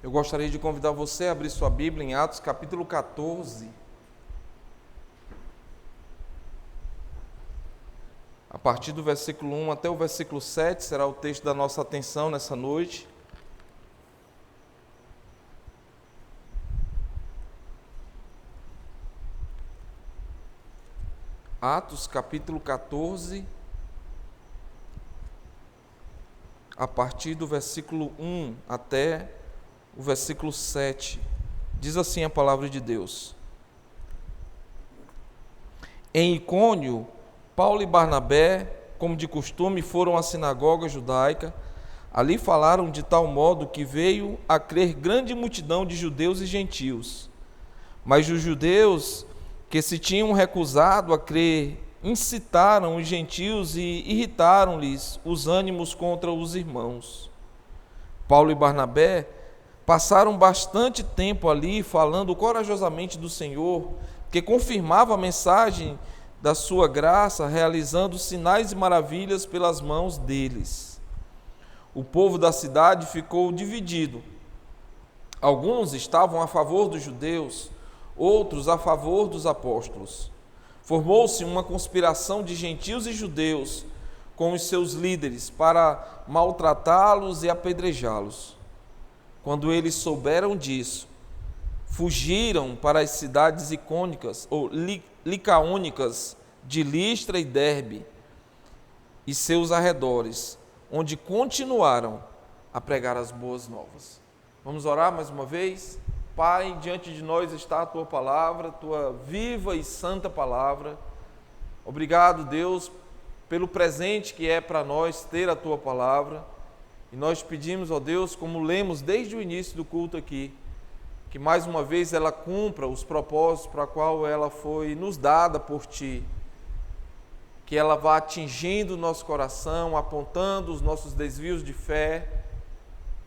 Eu gostaria de convidar você a abrir sua Bíblia em Atos capítulo 14. A partir do versículo 1 até o versículo 7 será o texto da nossa atenção nessa noite. Atos capítulo 14, a partir do versículo 1 até o versículo 7, diz assim a palavra de Deus. Em Icônio, Paulo e Barnabé, como de costume, foram à sinagoga judaica. Ali falaram de tal modo que veio a crer grande multidão de judeus e gentios. Mas os judeus que se tinham recusado a crer incitaram os gentios e irritaram-lhes os ânimos contra os irmãos. Paulo e Barnabé passaram bastante tempo ali falando corajosamente do Senhor, que confirmava a mensagem da sua graça, realizando sinais e maravilhas pelas mãos deles. O povo da cidade ficou dividido. Alguns estavam a favor dos judeus, outros a favor dos apóstolos. Formou-se uma conspiração de gentios e judeus com os seus líderes para maltratá-los e apedrejá-los. Quando eles souberam disso, fugiram para as cidades icônicas ou licaônicas de Listra e Derbe e seus arredores, onde continuaram a pregar as boas novas. Vamos orar mais uma vez? Pai, diante de nós está a Tua palavra, Tua viva e santa palavra. Obrigado, Deus, pelo presente que é para nós ter a Tua palavra. E nós pedimos, ó Deus, como lemos desde o início do culto aqui, que mais uma vez ela cumpra os propósitos para a qual ela foi nos dada por Ti. Que ela vá atingindo o nosso coração, apontando os nossos desvios de fé,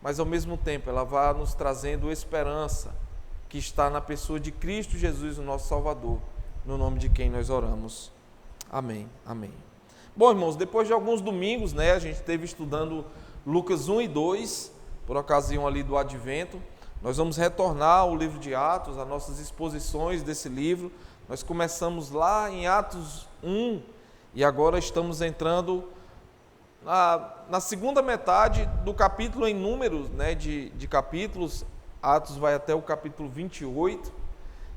mas ao mesmo tempo ela vá nos trazendo esperança, que está na pessoa de Cristo Jesus, o nosso Salvador, no nome de quem nós oramos. Amém, amém. Bom, irmãos, depois de alguns domingos, a gente esteve estudando Lucas 1 e 2, por ocasião ali do Advento. Nós vamos retornar ao livro de Atos, as nossas exposições desse livro. Nós começamos lá em Atos 1 e agora estamos entrando na segunda metade do capítulo em números, de capítulos. Atos vai até o capítulo 28.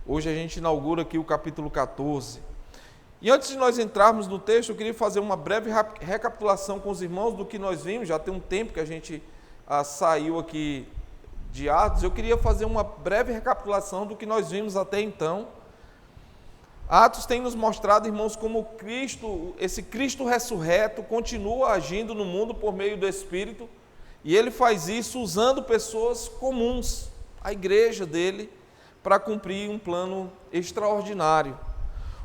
Hoje a gente inaugura aqui o capítulo 14. E antes de nós entrarmos no texto, eu queria fazer uma breve recapitulação com os irmãos do que nós vimos. Já tem um tempo que a gente saiu aqui de Atos. Eu queria fazer uma breve recapitulação do que nós vimos até então. Atos tem nos mostrado, irmãos, como Cristo, esse Cristo ressurreto, continua agindo no mundo por meio do Espírito, e Ele faz isso usando pessoas comuns, a igreja dele, para cumprir um plano extraordinário.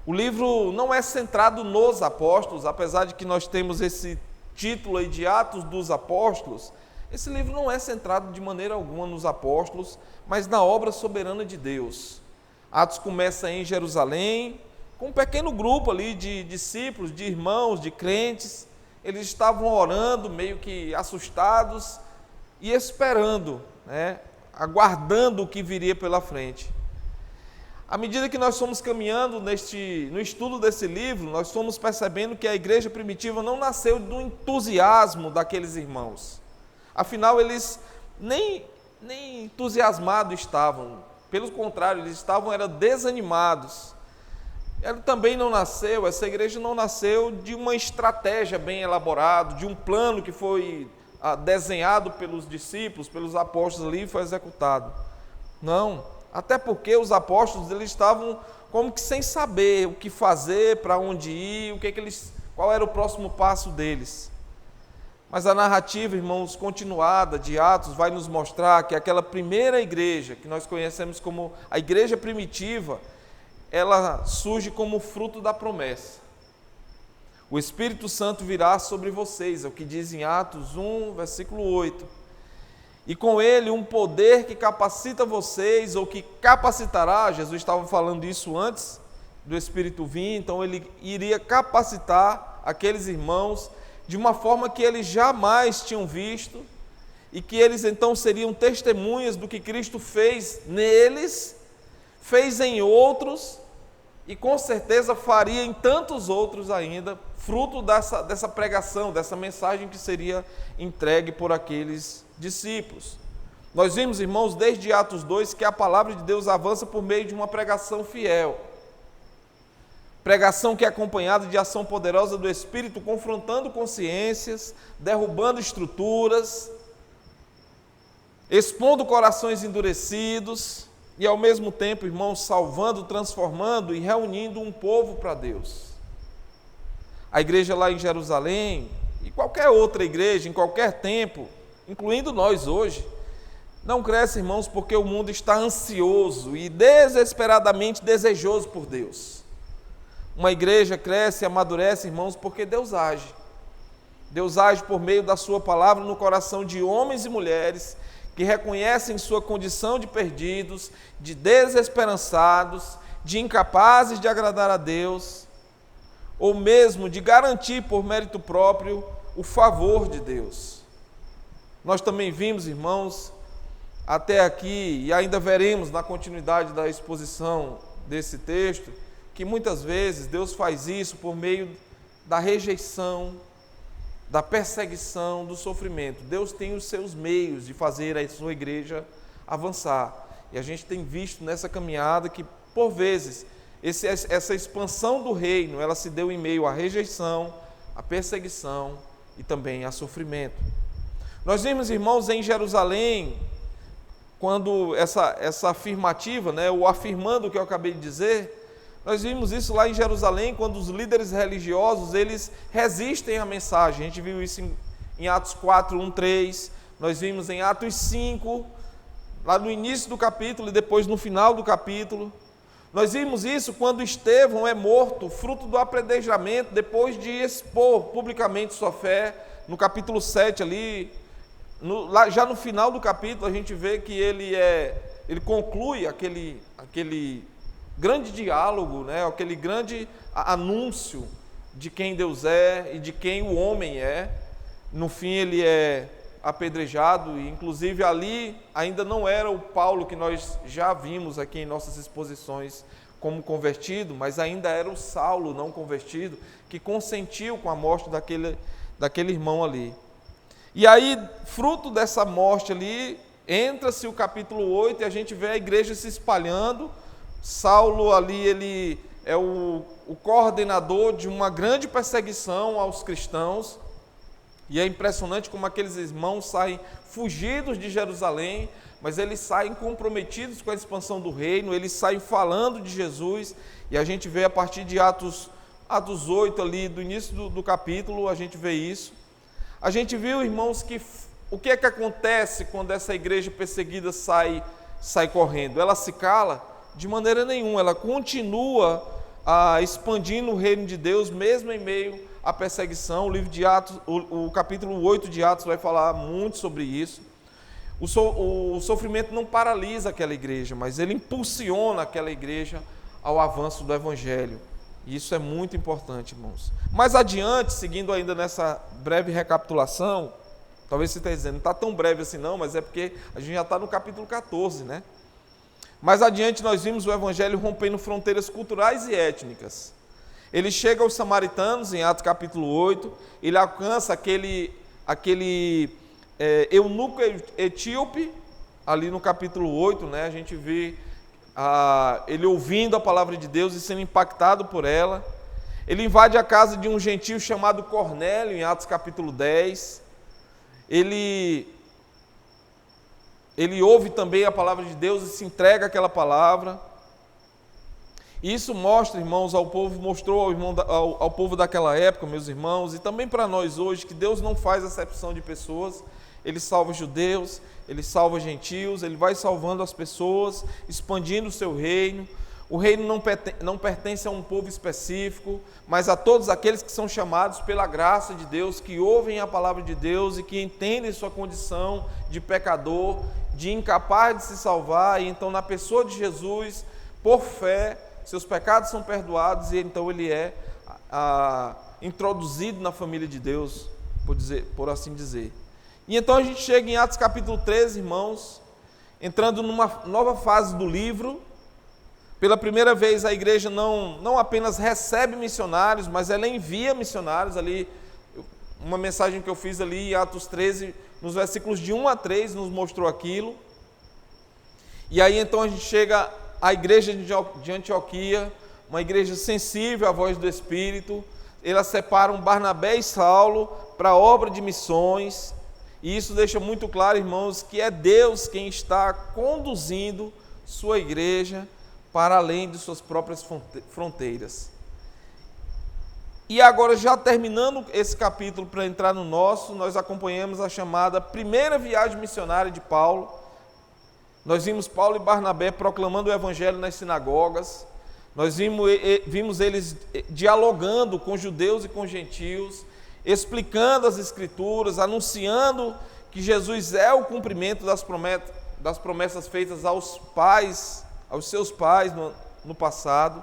O livro não é centrado nos apóstolos, apesar de que nós temos esse título aí de Atos dos Apóstolos. Esse livro não é centrado de maneira alguma nos apóstolos, mas na obra soberana de Deus. Atos começa em Jerusalém, com um pequeno grupo ali de discípulos, de irmãos, de crentes. Eles estavam orando, meio que assustados e esperando, aguardando o que viria pela frente. À medida que nós fomos caminhando no estudo desse livro, nós fomos percebendo que a igreja primitiva não nasceu do entusiasmo daqueles irmãos. Afinal, eles nem entusiasmados estavam. Pelo contrário, eles estavam desanimados. Essa igreja não nasceu de uma estratégia bem elaborada, de um plano que foi desenhado pelos discípulos, pelos apóstolos ali e foi executado. Não. Até porque os apóstolos eles estavam como que sem saber o que fazer, para onde ir, qual era o próximo passo deles. Mas a narrativa, irmãos, continuada de Atos vai nos mostrar que aquela primeira igreja, que nós conhecemos como a igreja primitiva, ela surge como fruto da promessa. O Espírito Santo virá sobre vocês, é o que diz em Atos 1, versículo 8. E com ele um poder que capacita vocês, ou que capacitará, Jesus estava falando isso antes do Espírito vir, então ele iria capacitar aqueles irmãos de uma forma que eles jamais tinham visto e que eles então seriam testemunhas do que Cristo fez neles, fez em outros e com certeza faria em tantos outros ainda, fruto dessa pregação, dessa mensagem que seria entregue por aqueles discípulos. Nós vimos, irmãos, desde Atos 2, que a palavra de Deus avança por meio de uma pregação fiel. Pregação que é acompanhada de ação poderosa do Espírito, confrontando consciências, derrubando estruturas, expondo corações endurecidos e, ao mesmo tempo, irmãos, salvando, transformando e reunindo um povo para Deus. A igreja lá em Jerusalém e qualquer outra igreja, em qualquer tempo, incluindo nós hoje, não cresce, irmãos, porque o mundo está ansioso e desesperadamente desejoso por Deus. Uma igreja cresce e amadurece, irmãos, porque Deus age. Deus age por meio da sua palavra no coração de homens e mulheres que reconhecem sua condição de perdidos, de desesperançados, de incapazes de agradar a Deus, ou mesmo de garantir por mérito próprio o favor de Deus. Nós também vimos, irmãos, até aqui, e ainda veremos na continuidade da exposição desse texto, que muitas vezes Deus faz isso por meio da rejeição, da perseguição, do sofrimento. Deus tem os seus meios de fazer a sua igreja avançar. E a gente tem visto nessa caminhada que, por vezes, essa expansão do reino, ela se deu em meio à rejeição, à perseguição e também a sofrimento. Nós vimos, irmãos, em Jerusalém, quando essa afirmativa, o afirmando o que eu acabei de dizer, nós vimos isso lá em Jerusalém, quando os líderes religiosos, eles resistem à mensagem. A gente viu isso em Atos 4, 1, 3, nós vimos em Atos 5, lá no início do capítulo e depois no final do capítulo. Nós vimos isso quando Estevão é morto, fruto do apedrejamento, depois de expor publicamente sua fé, no capítulo 7 ali, já no final do capítulo a gente vê que ele conclui aquele grande diálogo, aquele grande anúncio de quem Deus é e de quem o homem é. No fim ele é apedrejado e inclusive ali ainda não era o Paulo que nós já vimos aqui em nossas exposições como convertido, mas ainda era o Saulo não convertido que consentiu com a morte daquele irmão ali. E aí, fruto dessa morte ali, entra-se o capítulo 8 e a gente vê a igreja se espalhando. Saulo ali, ele é o coordenador de uma grande perseguição aos cristãos, e é impressionante como aqueles irmãos saem fugidos de Jerusalém, mas eles saem comprometidos com a expansão do reino, eles saem falando de Jesus, e a gente vê a partir de Atos 8 ali, do início do capítulo, a gente vê isso. A gente viu, irmãos, que o que é que acontece quando essa igreja perseguida sai correndo? Ela se cala? De maneira nenhuma, ela continua expandindo o reino de Deus, mesmo em meio à perseguição. O livro de Atos, o capítulo 8 de Atos vai falar muito sobre isso. O sofrimento não paralisa aquela igreja, mas ele impulsiona aquela igreja ao avanço do Evangelho. E isso é muito importante, irmãos. Mais adiante, seguindo ainda nessa breve recapitulação, talvez você esteja dizendo, não está tão breve assim não, mas é porque a gente já está no capítulo 14, Mais adiante nós vimos o Evangelho rompendo fronteiras culturais e étnicas. Ele chega aos samaritanos, em Atos capítulo 8, ele alcança aquele eunuco etíope, ali no capítulo 8, a gente vê ele ouvindo a palavra de Deus e sendo impactado por ela. Ele invade a casa de um gentio chamado Cornélio, em Atos capítulo 10. Ele ouve também a palavra de Deus e se entrega àquela palavra. E isso mostra, irmãos, mostrou ao povo daquela época, meus irmãos, e também para nós hoje, que Deus não faz acepção de pessoas. Ele salva judeus, ele salva gentios, ele vai salvando as pessoas, expandindo o seu reino. O reino não pertence a um povo específico, mas a todos aqueles que são chamados pela graça de Deus, que ouvem a palavra de Deus e que entendem sua condição de pecador, de incapaz de se salvar, e então na pessoa de Jesus, por fé, seus pecados são perdoados e então ele é introduzido na família de Deus, por assim dizer. E então a gente chega em Atos capítulo 13, irmãos, entrando numa nova fase do livro. Pela primeira vez a igreja não apenas recebe missionários, mas ela envia missionários. Ali, uma mensagem que eu fiz ali em Atos 13, nos versículos de 1 a 3, nos mostrou aquilo. E aí então a gente chega à igreja de Antioquia, uma igreja sensível à voz do Espírito. Elas separam Barnabé e Saulo para a obra de missões. E isso deixa muito claro, irmãos, que é Deus quem está conduzindo sua igreja para além de suas próprias fronteiras. E agora, já terminando esse capítulo para entrar no nosso, nós acompanhamos a chamada primeira viagem missionária de Paulo. Nós vimos Paulo e Barnabé proclamando o evangelho nas sinagogas. Nós vimos eles dialogando com judeus e com gentios, explicando as escrituras, anunciando que Jesus é o cumprimento das promessas feitas aos seus pais no passado.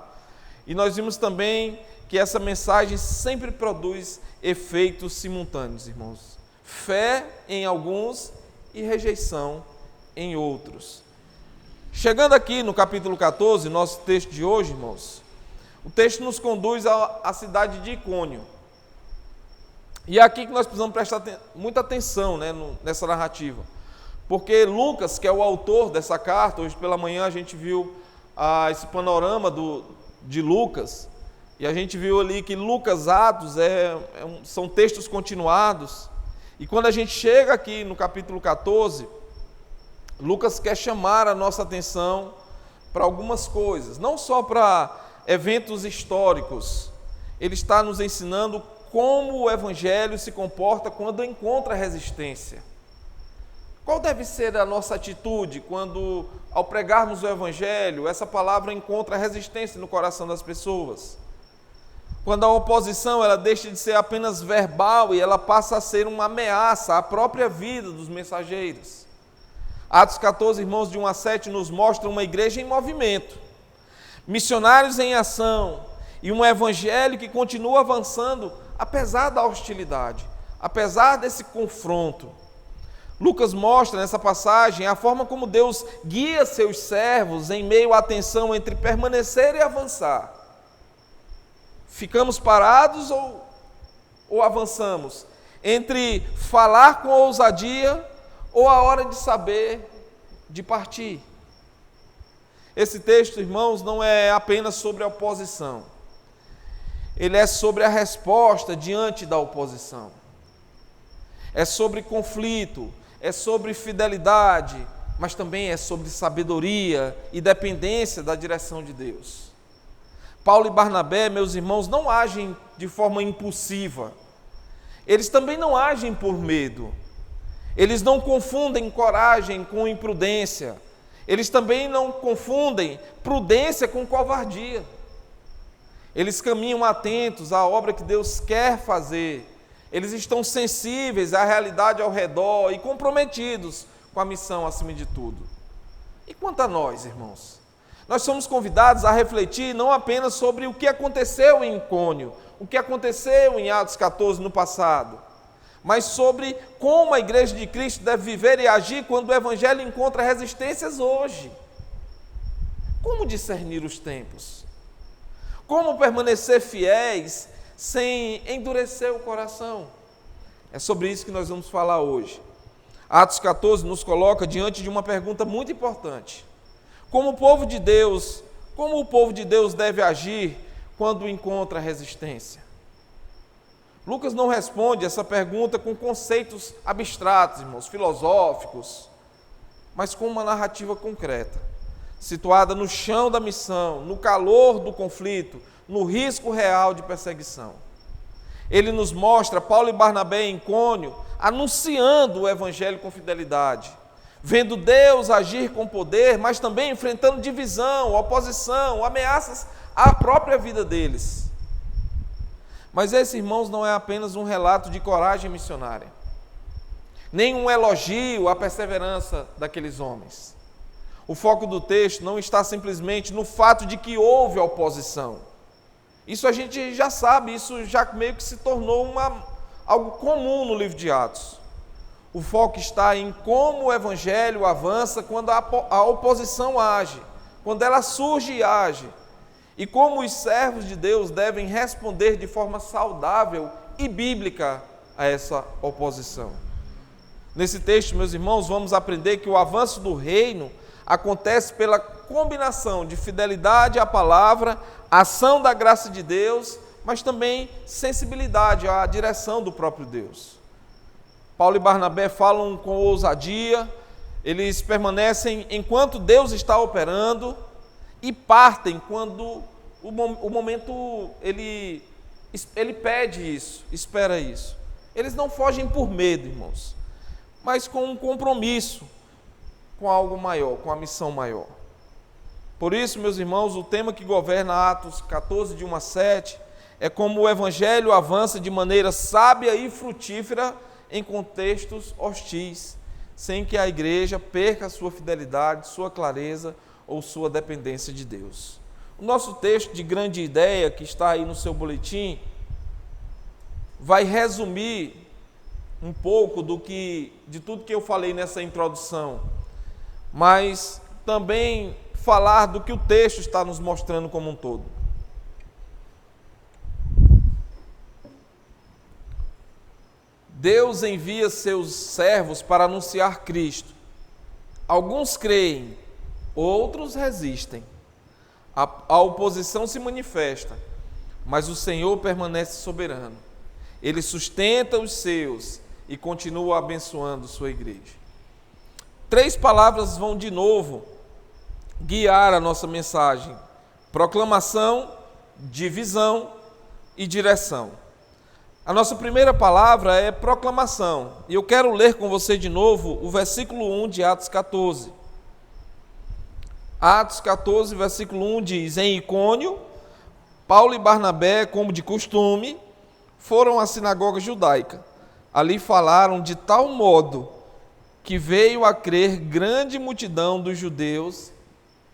E nós vimos também que essa mensagem sempre produz efeitos simultâneos, irmãos. Fé em alguns e rejeição em outros. Chegando aqui no capítulo 14, nosso texto de hoje, irmãos, o texto nos conduz à cidade de Icônio. E é aqui que nós precisamos prestar muita atenção, né, nessa narrativa. Porque Lucas, que é o autor dessa carta, hoje pela manhã a gente viu esse panorama de Lucas, e a gente viu ali que Lucas, Atos, são textos continuados. E quando a gente chega aqui no capítulo 14, Lucas quer chamar a nossa atenção para algumas coisas, não só para eventos históricos. Ele está nos ensinando como o evangelho se comporta quando encontra resistência. Qual deve ser a nossa atitude quando, ao pregarmos o evangelho, essa palavra encontra resistência no coração das pessoas? Quando a oposição ela deixa de ser apenas verbal e ela passa a ser uma ameaça à própria vida dos mensageiros. Atos 14, irmãos, de 1 a 7, nos mostra uma igreja em movimento, missionários em ação e um evangelho que continua avançando apesar da hostilidade, apesar desse confronto. Lucas mostra nessa passagem a forma como Deus guia seus servos em meio à tensão entre permanecer e avançar. Ficamos parados ou avançamos? Entre falar com ousadia ou a hora de saber de partir? Esse texto, irmãos, não é apenas sobre a oposição. Ele é sobre a resposta diante da oposição. É sobre conflito, é sobre fidelidade, mas também é sobre sabedoria e dependência da direção de Deus. Paulo e Barnabé, meus irmãos, não agem de forma impulsiva. Eles também não agem por medo. Eles não confundem coragem com imprudência. Eles também não confundem prudência com covardia. Eles caminham atentos à obra que Deus quer fazer. Eles estão sensíveis à realidade ao redor e comprometidos com a missão acima de tudo. E quanto a nós, irmãos? Nós somos convidados a refletir não apenas sobre o que aconteceu em Icônio, o que aconteceu em Atos 14 no passado, mas sobre como a igreja de Cristo deve viver e agir quando o evangelho encontra resistências hoje. Como discernir os tempos? Como permanecer fiéis sem endurecer o coração? É sobre isso que nós vamos falar hoje. Atos 14 nos coloca diante de uma pergunta muito importante. Como o povo de Deus deve agir quando encontra resistência? Lucas não responde essa pergunta com conceitos abstratos, irmãos, filosóficos, mas com uma narrativa concreta, situada no chão da missão, no calor do conflito, no risco real de perseguição. Ele nos mostra Paulo e Barnabé em Icônio anunciando o evangelho com fidelidade, vendo Deus agir com poder, mas também enfrentando divisão, oposição, ameaças à própria vida deles. Mas esse, irmãos, não é apenas um relato de coragem missionária, nem um elogio à perseverança daqueles homens. O foco do texto não está simplesmente no fato de que houve oposição. Isso a gente já sabe, isso já meio que se tornou algo comum no livro de Atos. O foco está em como o evangelho avança quando a oposição age, quando ela surge e age, e como os servos de Deus devem responder de forma saudável e bíblica a essa oposição. Nesse texto, meus irmãos, vamos aprender que o avanço do reino acontece pela combinação de fidelidade à palavra, ação da graça de Deus, mas também sensibilidade à direção do próprio Deus. Paulo e Barnabé falam com ousadia, eles permanecem enquanto Deus está operando e partem quando o momento ele pede isso, espera isso. Eles não fogem por medo, irmãos, mas com um compromisso com algo maior, com a missão maior. Por isso, meus irmãos, o tema que governa Atos 14, de 1 a 7, é como o evangelho avança de maneira sábia e frutífera em contextos hostis, sem que a igreja perca sua fidelidade, sua clareza ou sua dependência de Deus. O nosso texto de grande ideia, que está aí no seu boletim, vai resumir um pouco de tudo que eu falei nessa introdução, mas também falar do que o texto está nos mostrando como um todo. Deus envia seus servos para anunciar Cristo. Alguns creem, outros resistem. A oposição se manifesta, mas o Senhor permanece soberano. Ele sustenta os seus e continua abençoando sua igreja. 3 palavras vão de novo guiar a nossa mensagem: proclamação, divisão e direção. A nossa primeira palavra é proclamação, e eu quero ler com você de novo o versículo 1 de Atos 14. Atos 14, versículo 1 diz: em Icônio, Paulo e Barnabé, como de costume, foram à sinagoga judaica. Ali falaram de tal modo que veio a crer grande multidão dos judeus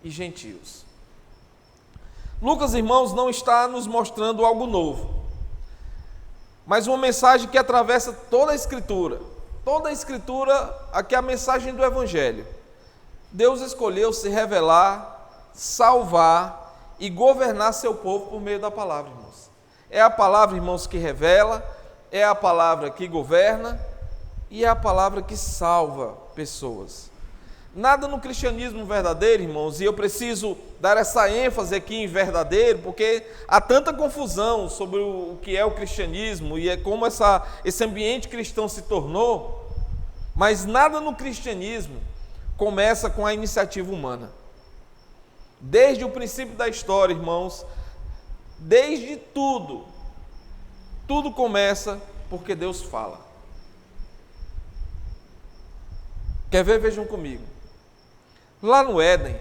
e gentios. Lucas, irmãos, não está nos mostrando algo novo, mas uma mensagem que atravessa toda a Escritura. Toda a Escritura, aqui é a mensagem do Evangelho. Deus escolheu se revelar, salvar e governar seu povo por meio da palavra, irmãos. É a palavra, irmãos, que revela, é a palavra que governa e é a palavra que salva pessoas. Nada no cristianismo verdadeiro, irmãos, e eu preciso dar essa ênfase aqui em verdadeiro, porque há tanta confusão sobre o que é o cristianismo e é como esse ambiente cristão se tornou, mas nada no cristianismo começa com a iniciativa humana. Desde o princípio da história, irmãos, desde tudo começa porque Deus fala. Quer ver? Vejam comigo. Lá no Éden,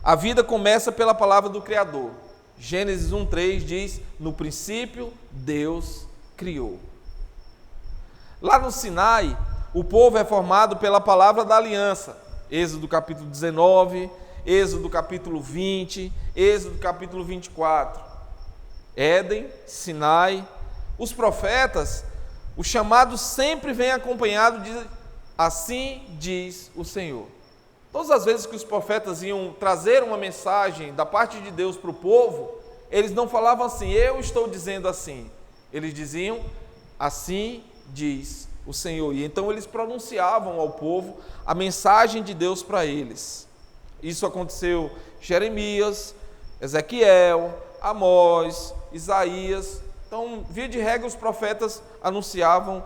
a vida começa pela palavra do Criador. Gênesis 1:3 diz: no princípio Deus criou. Lá no Sinai, o povo é formado pela palavra da aliança. Êxodo capítulo 19, Êxodo capítulo 20, Êxodo capítulo 24. Éden, Sinai, os profetas, o chamado sempre vem acompanhado de assim diz o Senhor. Todas as vezes que os profetas iam trazer uma mensagem da parte de Deus para o povo, eles não falavam assim, eu estou dizendo assim. Eles diziam, assim diz o Senhor. E então eles pronunciavam ao povo a mensagem de Deus para eles. Isso aconteceu em Jeremias, Ezequiel, Amós, Isaías. Então, via de regra, os profetas anunciavam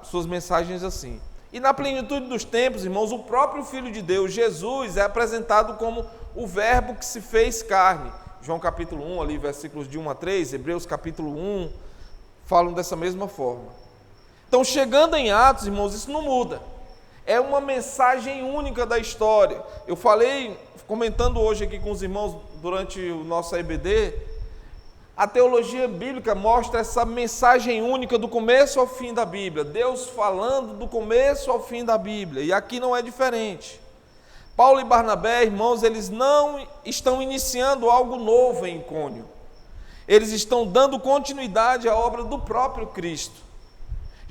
suas mensagens assim. E na plenitude dos tempos, irmãos, o próprio Filho de Deus, Jesus, é apresentado como o verbo que se fez carne. João capítulo 1, ali, versículos de 1 a 3, Hebreus capítulo 1, falam dessa mesma forma. Então, chegando em Atos, irmãos, isso não muda. É uma mensagem única da história. Eu falei, comentando hoje aqui com os irmãos durante o nosso EBD, a teologia bíblica mostra essa mensagem única do começo ao fim da Bíblia. Deus falando do começo ao fim da Bíblia. E aqui não é diferente. Paulo e Barnabé, irmãos, eles não estão iniciando algo novo em Icônio. Eles estão dando continuidade à obra do próprio Cristo.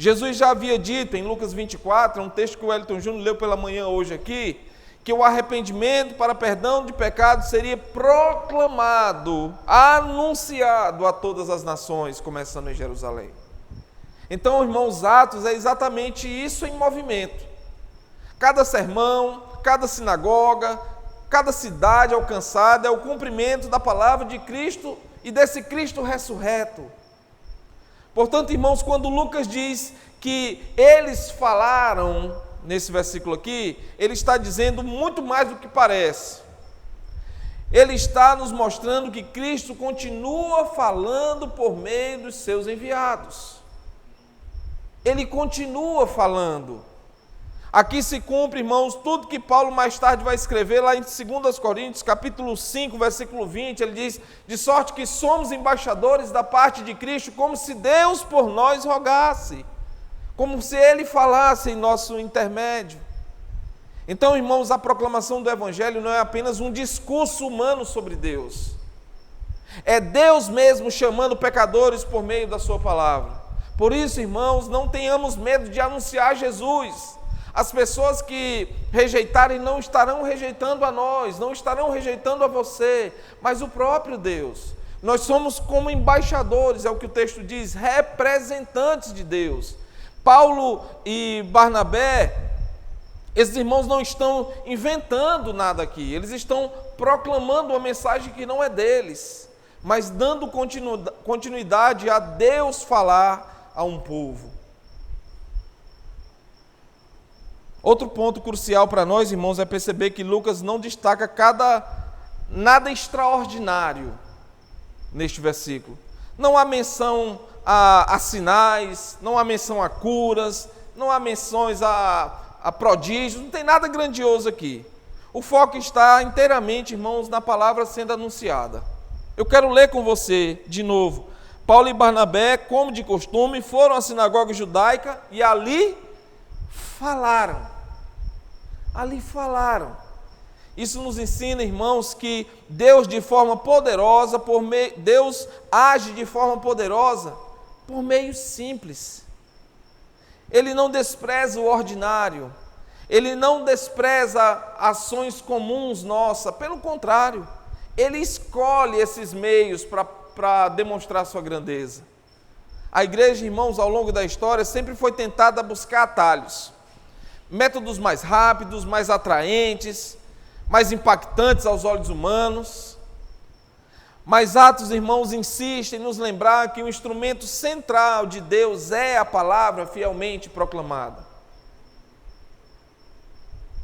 Jesus já havia dito em Lucas 24, é um texto que o Wellington Júnior leu pela manhã hoje aqui, que o arrependimento para perdão de pecados seria proclamado, anunciado a todas as nações, começando em Jerusalém. Então, irmãos, Atos é exatamente isso em movimento. Cada sermão, cada sinagoga, cada cidade alcançada é o cumprimento da palavra de Cristo e desse Cristo ressurreto. Portanto, irmãos, quando Lucas diz que eles falaram, nesse versículo aqui, ele está dizendo muito mais do que parece. Ele está nos mostrando que Cristo continua falando por meio dos seus enviados. Ele continua falando. Aqui se cumpre, irmãos, tudo que Paulo mais tarde vai escrever lá em 2 Coríntios, capítulo 5, versículo 20, ele diz, de sorte que somos embaixadores da parte de Cristo, como se Deus por nós rogasse, como se Ele falasse em nosso intermédio. Então, irmãos, a proclamação do Evangelho não é apenas um discurso humano sobre Deus, é Deus mesmo chamando pecadores por meio da sua palavra. Por isso, irmãos, não tenhamos medo de anunciar Jesus. As pessoas que rejeitarem não estarão rejeitando a nós, não estarão rejeitando a você, mas o próprio Deus. Nós somos como embaixadores, é o que o texto diz, representantes de Deus. Paulo e Barnabé, esses irmãos não estão inventando nada aqui, eles estão proclamando uma mensagem que não é deles, mas dando continuidade a Deus falar a um povo. Outro ponto crucial para nós, irmãos, é perceber que Lucas não destaca nada extraordinário neste versículo. Não há menção a sinais, não há menção a curas, não há menções a prodígios, não tem nada grandioso aqui. O foco está inteiramente, irmãos, na palavra sendo anunciada. Eu quero ler com você de novo. Paulo e Barnabé, como de costume, foram à sinagoga judaica e ali falaram. Ali falaram. Isso nos ensina, irmãos, que Deus de forma poderosa, Deus age de forma poderosa por meio simples. Ele não despreza o ordinário. Ele não despreza ações comuns nossas. Pelo contrário, Ele escolhe esses meios para demonstrar sua grandeza. A igreja, irmãos, ao longo da história, sempre foi tentada a buscar atalhos. Métodos mais rápidos, mais atraentes, mais impactantes aos olhos humanos. Mas Atos, irmãos, insiste em nos lembrar que o instrumento central de Deus é a palavra fielmente proclamada.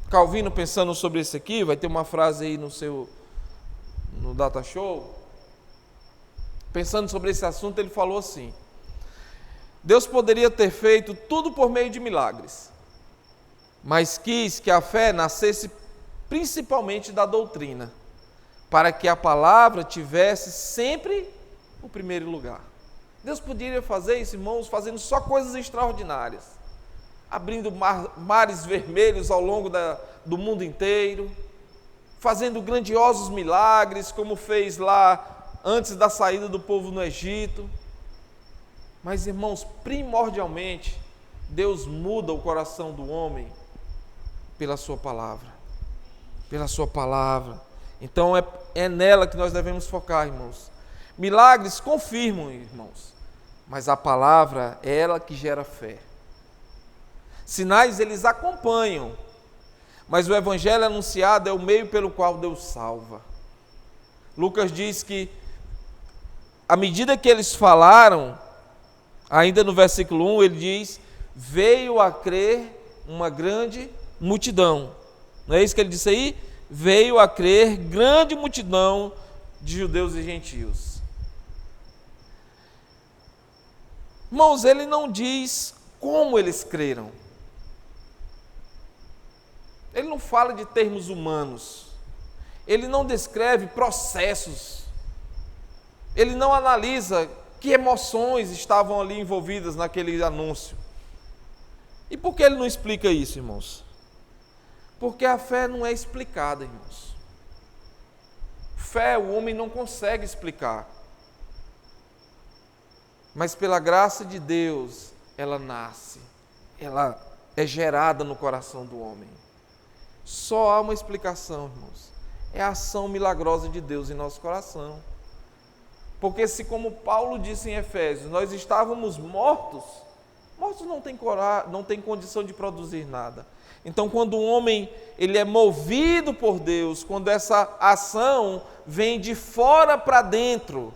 Calvino, pensando sobre isso aqui, vai ter uma frase aí no Data Show. Pensando sobre esse assunto, ele falou assim: Deus poderia ter feito tudo por meio de milagres, mas quis que a fé nascesse principalmente da doutrina, para que a palavra tivesse sempre o primeiro lugar. Deus poderia fazer isso, irmãos, fazendo só coisas extraordinárias, abrindo mares vermelhos ao longo do mundo inteiro, fazendo grandiosos milagres, como fez lá antes da saída do povo no Egito. Mas, irmãos, primordialmente, Deus muda o coração do homem pela sua palavra. Pela sua palavra. Então é nela que nós devemos focar, irmãos. Milagres confirmam, irmãos, mas a palavra é ela que gera fé. Sinais eles acompanham, mas o evangelho anunciado é o meio pelo qual Deus salva. Lucas diz que à medida que eles falaram, ainda no versículo 1 ele diz: veio a crer uma grande multidão. Não é isso que ele disse aí? Veio a crer grande multidão de judeus e gentios. Irmãos, ele não diz como eles creram. Ele não fala de termos humanos. Ele não descreve processos. Ele não analisa que emoções estavam ali envolvidas naquele anúncio. E por que ele não explica isso, irmãos? Porque a fé não é explicada, irmãos. Fé o homem não consegue explicar. Mas pela graça de Deus, ela nasce, ela é gerada no coração do homem. Só há uma explicação, irmãos. É a ação milagrosa de Deus em nosso coração. Porque se, como Paulo disse em Efésios, nós estávamos mortos não tem condição de produzir nada. Então, quando um homem ele é movido por Deus, quando essa ação vem de fora para dentro.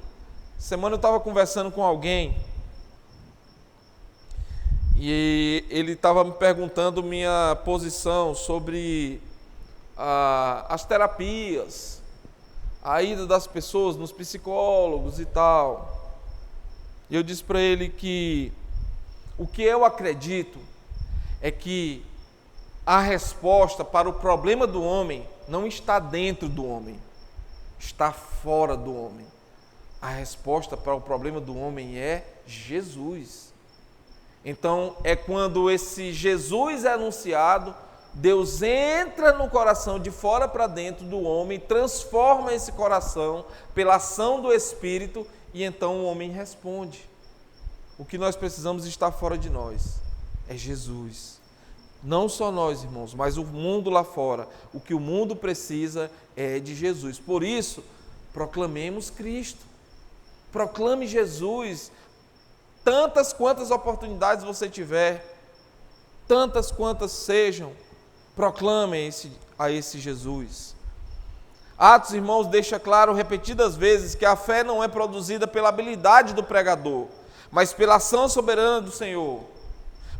Semana eu estava conversando com alguém e ele estava me perguntando minha posição sobre as terapias, a ida das pessoas nos psicólogos e tal. E eu disse para ele que o que eu acredito é que a resposta para o problema do homem não está dentro do homem, está fora do homem. A resposta para o problema do homem é Jesus. Então, é quando esse Jesus é anunciado, Deus entra no coração de fora para dentro do homem, transforma esse coração pela ação do Espírito e então o homem responde. O que nós precisamos está fora de nós, é Jesus. Não só nós, irmãos, mas o mundo lá fora. O que o mundo precisa é de Jesus. Por isso, proclamemos Cristo. Proclame Jesus. Tantas quantas oportunidades você tiver, tantas quantas sejam, proclame a esse Jesus. Atos, irmãos, deixa claro repetidas vezes que a fé não é produzida pela habilidade do pregador, mas pela ação soberana do Senhor.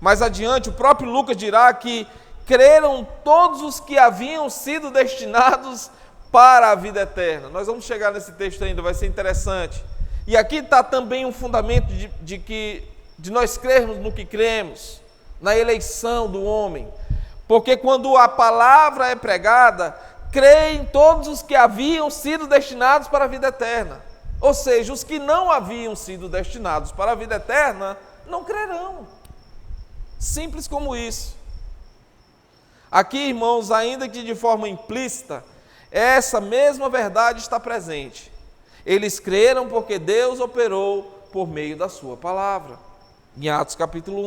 Mais adiante, o próprio Lucas dirá que creram todos os que haviam sido destinados para a vida eterna. Nós vamos chegar nesse texto ainda, vai ser interessante. E aqui está também um fundamento de nós crermos no que cremos, na eleição do homem. Porque quando a palavra é pregada, creem todos os que haviam sido destinados para a vida eterna. Ou seja, os que não haviam sido destinados para a vida eterna, não crerão. Simples como isso. Aqui, irmãos, ainda que de forma implícita, essa mesma verdade está presente. Eles creram porque Deus operou por meio da sua palavra. Em Atos capítulo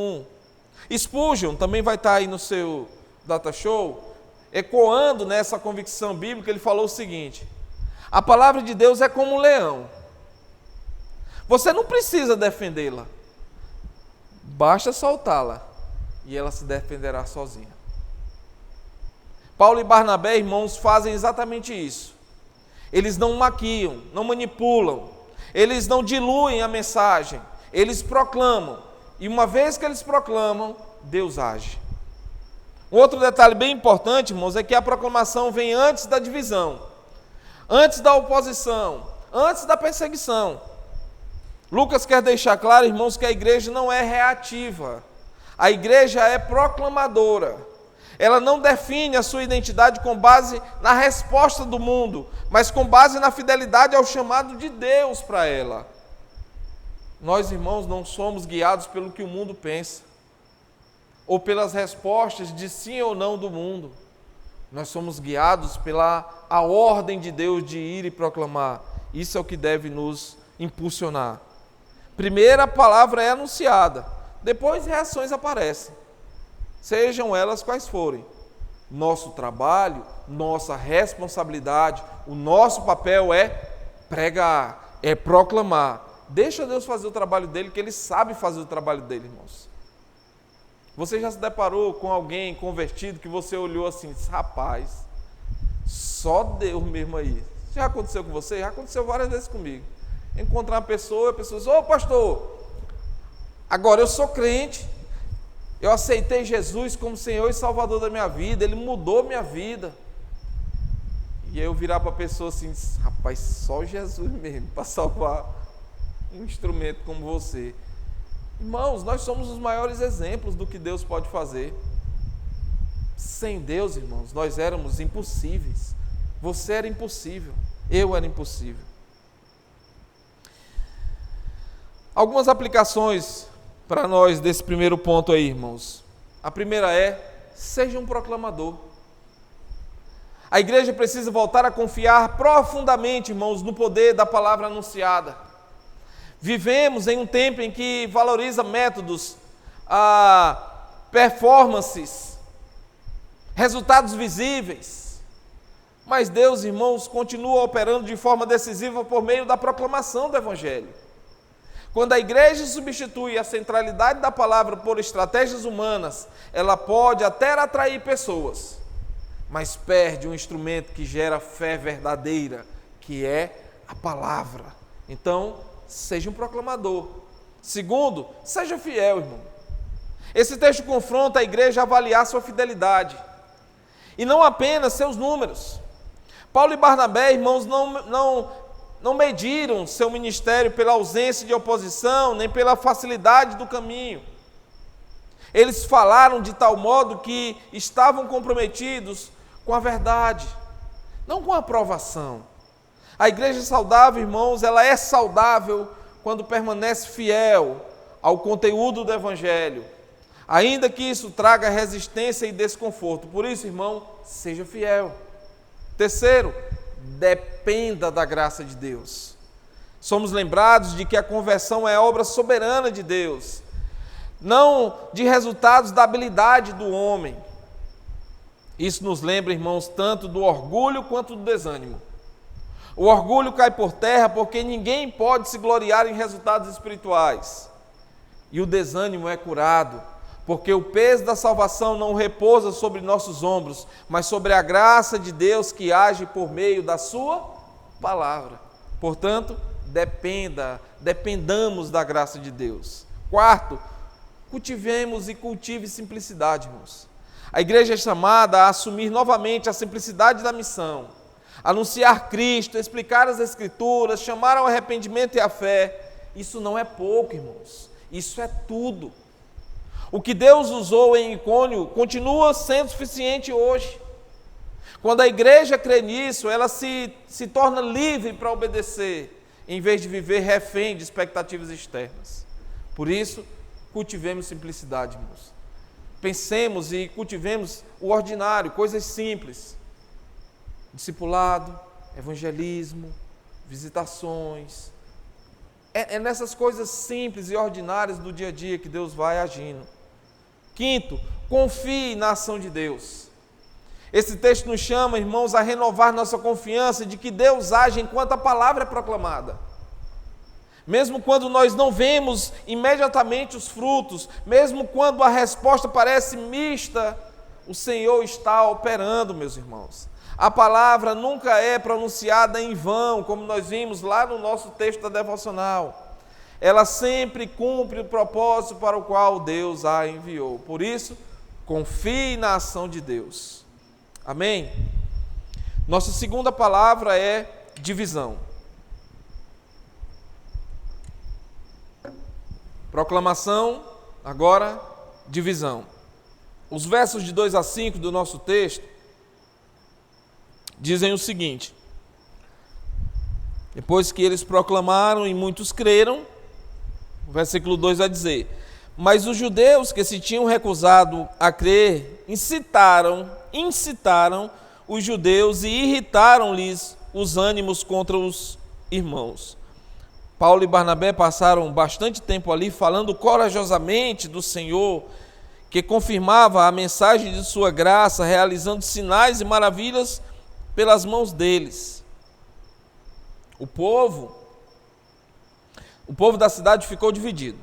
1. Spurgeon também vai estar aí no seu data show, ecoando nessa convicção bíblica, ele falou o seguinte: a palavra de Deus é como um leão. Você não precisa defendê-la, basta soltá-la e ela se defenderá sozinha. Paulo e Barnabé, irmãos, fazem exatamente isso. Eles não maquiam, não manipulam, eles não diluem a mensagem, eles proclamam. E uma vez que eles proclamam, Deus age. Um outro detalhe bem importante, irmãos, é que a proclamação vem antes da divisão, antes da oposição, antes da perseguição. Lucas quer deixar claro, irmãos, que a igreja não é reativa, a igreja é proclamadora. Ela não define a sua identidade com base na resposta do mundo, mas com base na fidelidade ao chamado de Deus para ela. Nós, irmãos, não somos guiados pelo que o mundo pensa, ou pelas respostas de sim ou não do mundo. Nós somos guiados pela a ordem de Deus de ir e proclamar. Isso é o que deve nos impulsionar. Primeiro a palavra é anunciada, depois reações aparecem, sejam elas quais forem. Nosso trabalho, nossa responsabilidade, o nosso papel é pregar, é proclamar. Deixa Deus fazer o trabalho dele, que ele sabe fazer o trabalho dele, irmãos. Você já se deparou com alguém convertido que você olhou assim e disse: rapaz, só Deus mesmo aí. Já aconteceu com você? Já aconteceu várias vezes comigo. Encontrar uma pessoa, a pessoa diz: ô pastor, agora eu sou crente, eu aceitei Jesus como Senhor e Salvador da minha vida, Ele mudou minha vida. E aí eu virar para a pessoa assim: rapaz, só Jesus mesmo para salvar um instrumento como você. Irmãos, nós somos os maiores exemplos do que Deus pode fazer. Sem Deus, irmãos, nós éramos impossíveis. Você era impossível, eu era impossível. Algumas aplicações para nós desse primeiro ponto aí, irmãos. A primeira é: seja um proclamador. A igreja precisa voltar a confiar profundamente, irmãos, no poder da palavra anunciada. Vivemos em um tempo em que valoriza métodos, performances, resultados visíveis. Mas Deus, irmãos, continua operando de forma decisiva por meio da proclamação do Evangelho. Quando a igreja substitui a centralidade da palavra por estratégias humanas, ela pode até atrair pessoas, mas perde um instrumento que gera fé verdadeira, que é a palavra. Então, seja um proclamador. Segundo, seja fiel, irmão. Esse texto confronta a igreja a avaliar sua fidelidade, e não apenas seus números. Paulo e Barnabé, irmãos, não mediram seu ministério pela ausência de oposição, nem pela facilidade do caminho. Eles falaram de tal modo que estavam comprometidos com a verdade, não com a aprovação. A igreja saudável, irmãos, ela é saudável quando permanece fiel ao conteúdo do Evangelho, ainda que isso traga resistência e desconforto. Por isso, irmão, seja fiel. Terceiro, dependa da graça de Deus. Somos lembrados de que a conversão é obra soberana de Deus, não de resultados da habilidade do homem. Isso nos lembra, irmãos, tanto do orgulho quanto do desânimo. O orgulho cai por terra porque ninguém pode se gloriar em resultados espirituais. E o desânimo é curado porque o peso da salvação não repousa sobre nossos ombros, mas sobre a graça de Deus que age por meio da sua palavra. Portanto, dependamos da graça de Deus. Quarto, cultivemos e cultive simplicidade, irmãos. A igreja é chamada a assumir novamente a simplicidade da missão, anunciar Cristo, explicar as Escrituras, chamar ao arrependimento e à fé. Isso não é pouco, irmãos, isso é tudo. O que Deus usou em Icônio continua sendo suficiente hoje. Quando a igreja crê nisso, ela se torna livre para obedecer, em vez de viver refém de expectativas externas. Por isso, cultivemos simplicidade, irmãos. Pensemos e cultivemos o ordinário, coisas simples. Discipulado, evangelismo, visitações. É nessas coisas simples e ordinárias do dia a dia que Deus vai agindo. Quinto, confie na ação de Deus. Esse texto nos chama, irmãos, a renovar nossa confiança de que Deus age enquanto a palavra é proclamada. Mesmo quando nós não vemos imediatamente os frutos, mesmo quando a resposta parece mista, o Senhor está operando, meus irmãos. A palavra nunca é pronunciada em vão, como nós vimos lá no nosso texto da devocional. Ela sempre cumpre o propósito para o qual Deus a enviou. Por isso, confie na ação de Deus. Amém? Nossa segunda palavra é divisão. Proclamação, agora divisão. Os versos de 2 a 5 do nosso texto dizem o seguinte: depois que eles proclamaram e muitos creram, o versículo 2 vai dizer: mas os judeus que se tinham recusado a crer incitaram os judeus e irritaram-lhes os ânimos contra os irmãos. Paulo e Barnabé passaram bastante tempo ali falando corajosamente do Senhor, que confirmava a mensagem de sua graça, realizando sinais e maravilhas pelas mãos deles. O povo da cidade ficou dividido.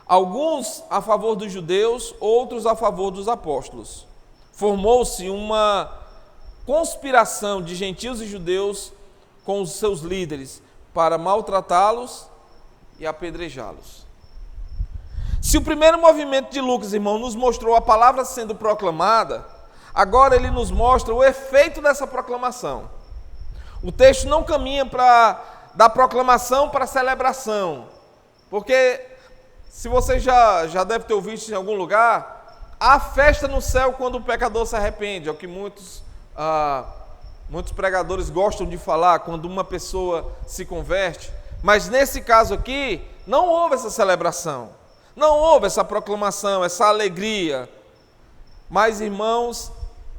Alguns a favor dos judeus, outros a favor dos apóstolos. Formou-se uma conspiração de gentios e judeus com os seus líderes para maltratá-los e apedrejá-los. Se o primeiro movimento de Lucas, irmão, nos mostrou a palavra sendo proclamada, agora ele nos mostra o efeito dessa proclamação. O texto não caminha da proclamação para a celebração, porque, se você já deve ter ouvido em algum lugar, há festa no céu quando o pecador se arrepende, é o que muitos pregadores gostam de falar, quando uma pessoa se converte. Mas nesse caso aqui, não houve essa celebração, não houve essa proclamação, essa alegria. Mas, irmãos,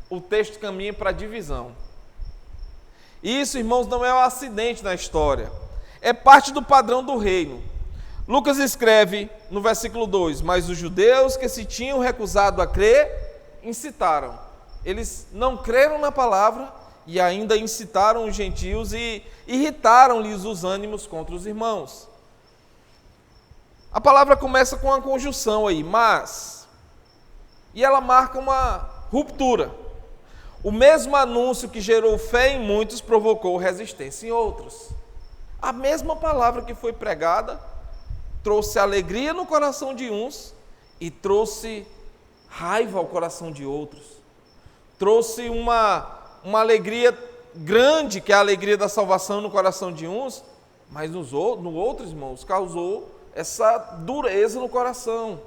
o texto caminha para a divisão. Isso, irmãos, não é um acidente na história, é parte do padrão do reino. Lucas escreve no versículo 2: mas os judeus que se tinham recusado a crer, incitaram. Eles não creram na palavra e ainda incitaram os gentios e irritaram-lhes os ânimos contra os irmãos. A palavra começa com uma conjunção aí, mas, e ela marca uma ruptura. O mesmo anúncio que gerou fé em muitos provocou resistência em outros. A mesma palavra que foi pregada trouxe alegria no coração de uns e trouxe raiva ao coração de outros. Trouxe uma alegria grande, que é a alegria da salvação no coração de uns, mas no outros, irmãos, causou essa dureza no coração,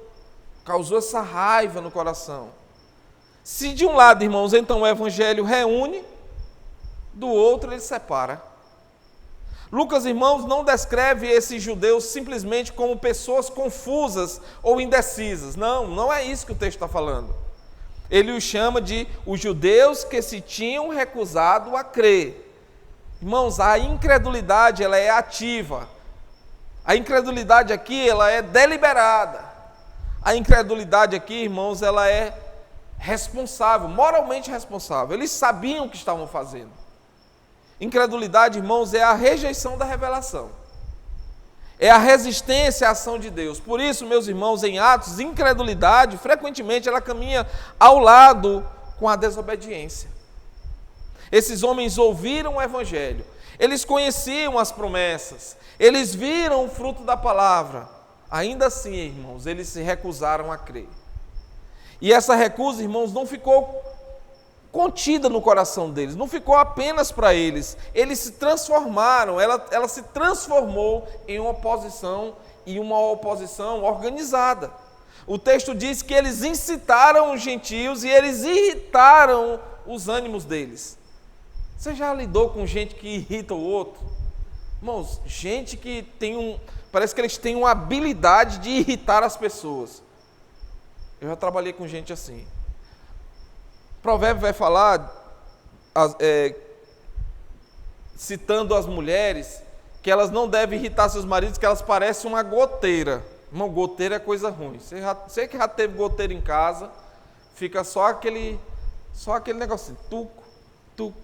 causou essa raiva no coração. Se de um lado, irmãos, então o evangelho reúne, do outro ele separa. Lucas, irmãos, não descreve esses judeus simplesmente como pessoas confusas ou indecisas. Não é isso que o texto está falando. Ele os chama de os judeus que se tinham recusado a crer. Irmãos, a incredulidade, ela é ativa. A incredulidade aqui, ela é deliberada. A incredulidade aqui, irmãos, ela é responsável, moralmente responsável. Eles sabiam o que estavam fazendo. Incredulidade, irmãos, é a rejeição da revelação. É a resistência à ação de Deus. Por isso, meus irmãos, em Atos, incredulidade, frequentemente, ela caminha ao lado com a desobediência. Esses homens ouviram o evangelho, eles conheciam as promessas, eles viram o fruto da palavra. Ainda assim, irmãos, eles se recusaram a crer. E essa recusa, irmãos, não ficou contida no coração deles, não ficou apenas para eles. Eles se transformaram, ela se transformou em uma oposição, e uma oposição organizada. O texto diz que eles incitaram os gentios e eles irritaram os ânimos deles. Você já lidou com gente que irrita o outro? Irmãos, gente que parece que eles têm uma habilidade de irritar as pessoas. Eu já trabalhei com gente assim. O provérbio vai falar, citando as mulheres, que elas não devem irritar seus maridos, que elas parecem uma goteira. Irmão, goteira é coisa ruim. Você que já teve goteira em casa, fica só aquele negocinho, tuco, tuco,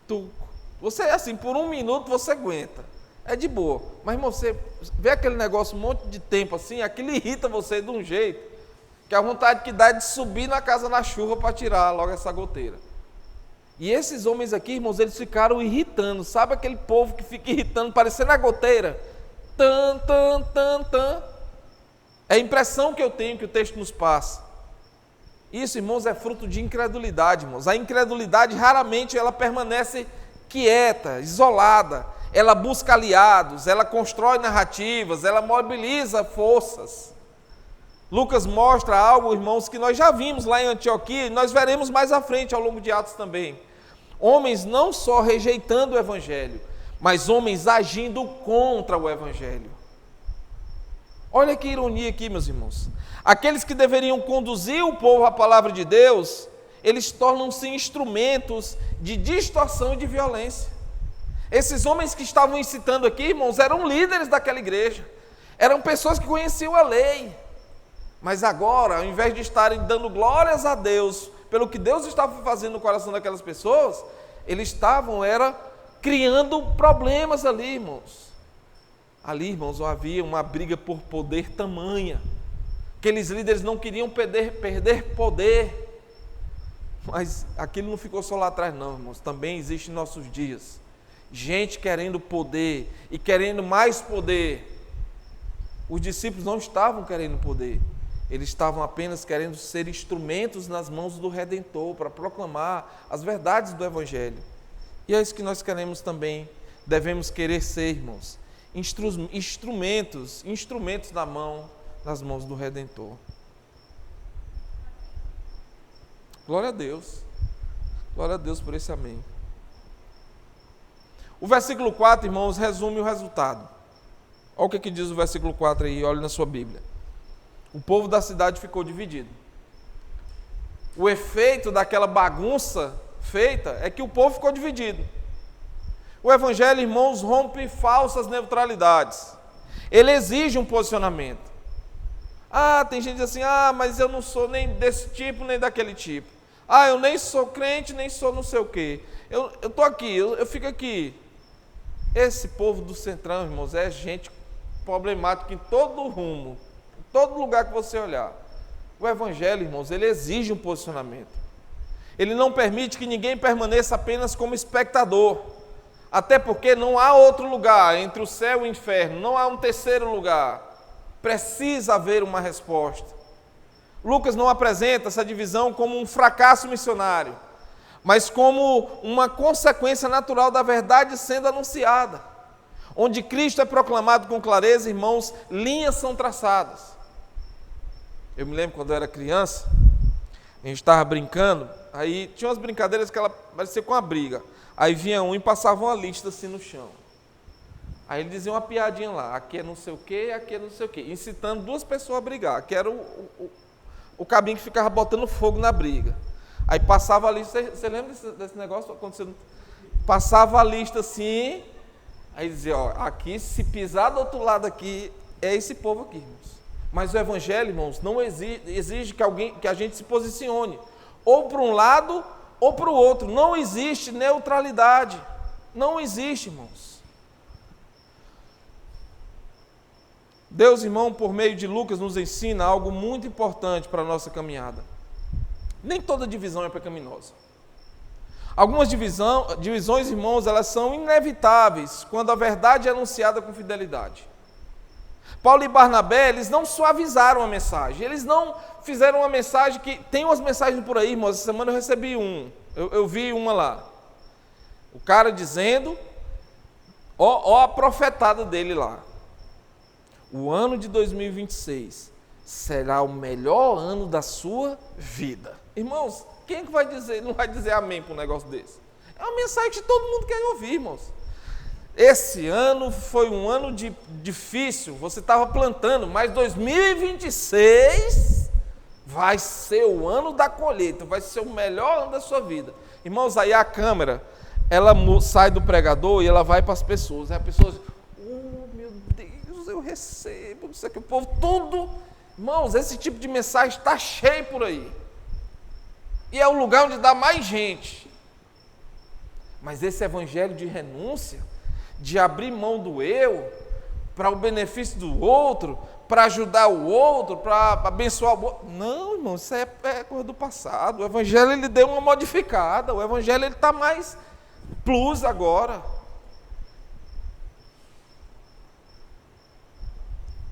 tuco. Você, assim, por um minuto você aguenta. É de boa. Mas, irmão, você vê aquele negócio um monte de tempo assim, aquilo irrita você de um jeito, que a vontade que dá é de subir na casa na chuva para tirar logo essa goteira. E esses homens aqui, irmãos, eles ficaram irritando. Sabe aquele povo que fica irritando, parecendo a goteira? Tan, tan, tan, tan. É a impressão que eu tenho que o texto nos passa. Isso, irmãos, é fruto de incredulidade, irmãos. A incredulidade raramente ela permanece quieta, isolada. Ela busca aliados, ela constrói narrativas, ela mobiliza forças. Lucas mostra algo, irmãos, que nós já vimos lá em Antioquia e nós veremos mais à frente ao longo de Atos também. Homens não só rejeitando o evangelho, mas homens agindo contra o evangelho. Olha que ironia aqui, meus irmãos. Aqueles que deveriam conduzir o povo à palavra de Deus, eles tornam-se instrumentos de distorção e de violência. Esses homens que estavam incitando aqui, irmãos, eram líderes daquela igreja. Eram pessoas que conheciam a lei. Mas agora, ao invés de estarem dando glórias a Deus pelo que Deus estava fazendo no coração daquelas pessoas, eles estavam criando problemas ali, irmãos. Ali, irmãos, havia uma briga por poder tamanha. Aqueles líderes não queriam perder poder. Mas aquilo não ficou só lá atrás, não, irmãos. Também existe em nossos dias. Gente querendo poder e querendo mais poder. Os discípulos não estavam querendo poder. Eles estavam apenas querendo ser instrumentos nas mãos do Redentor para proclamar as verdades do Evangelho. E é isso que nós queremos também, devemos querer ser, irmãos, instrumentos nas mãos do Redentor. Glória a Deus por esse amém. O versículo 4, irmãos, resume o resultado. Olha o que diz o versículo 4 aí, olhe na sua Bíblia. O povo da cidade ficou dividido. O efeito daquela bagunça feita é que o povo ficou dividido. O evangelho, irmãos, rompe falsas neutralidades. Ele exige um posicionamento. Tem gente que diz assim, mas eu não sou nem desse tipo, nem daquele tipo. Eu nem sou crente, nem sou não sei o quê. Eu estou aqui, eu fico aqui. Esse povo do Centrão, irmãos, é gente problemática em todo rumo, em todo lugar que você olhar. O Evangelho, irmãos, ele exige um posicionamento. Ele não permite que ninguém permaneça apenas como espectador. Até porque não há outro lugar entre o céu e o inferno, não há um terceiro lugar. Precisa haver uma resposta. Lucas não apresenta essa divisão como um fracasso missionário, mas como uma consequência natural da verdade sendo anunciada. Onde Cristo é proclamado com clareza, irmãos, linhas são traçadas. Eu me lembro quando eu era criança, a gente estava brincando, aí tinha umas brincadeiras que ela parecia com uma briga. Aí vinha um e passava uma lista assim no chão. Aí ele dizia uma piadinha lá, aqui é não sei o quê, aqui é não sei o quê, incitando duas pessoas a brigar, que era o cabinho que ficava botando fogo na briga. Aí passava a lista, você lembra desse negócio acontecendo? Passava a lista assim, aí dizia, aqui se pisar do outro lado aqui, é esse povo aqui, irmãos. Mas o Evangelho, irmãos, não exige que a gente se posicione, ou para um lado, ou para o outro. Não existe neutralidade. Não existe, irmãos. Deus, irmão, por meio de Lucas, nos ensina algo muito importante para a nossa caminhada. Nem toda divisão é pecaminosa. Algumas divisões, irmãos, elas são inevitáveis quando a verdade é anunciada com fidelidade. Paulo e Barnabé, eles não suavizaram a mensagem, eles não fizeram uma mensagem que... Tem umas mensagens por aí, irmãos, essa semana eu recebi eu vi uma lá. O cara dizendo, a profetada dele lá. O ano de 2026 será o melhor ano da sua vida. Irmãos, quem é que vai dizer, não vai dizer amém para um negócio desse? É uma mensagem que todo mundo quer ouvir, irmãos. Esse ano foi um ano difícil, você estava plantando, mas 2026 vai ser o ano da colheita, vai ser o melhor ano da sua vida. Irmãos, aí a câmera, ela sai do pregador e ela vai para as pessoas. Aí as pessoas, meu Deus, eu recebo, não sei o que, o povo, tudo. Irmãos, esse tipo de mensagem está cheio por aí. E é o lugar onde dá mais gente. Mas esse evangelho de renúncia, de abrir mão do eu, para o benefício do outro, para ajudar o outro, para abençoar o outro. Não, irmão, isso é coisa do passado. O evangelho, ele deu uma modificada. O evangelho, ele está mais plus agora.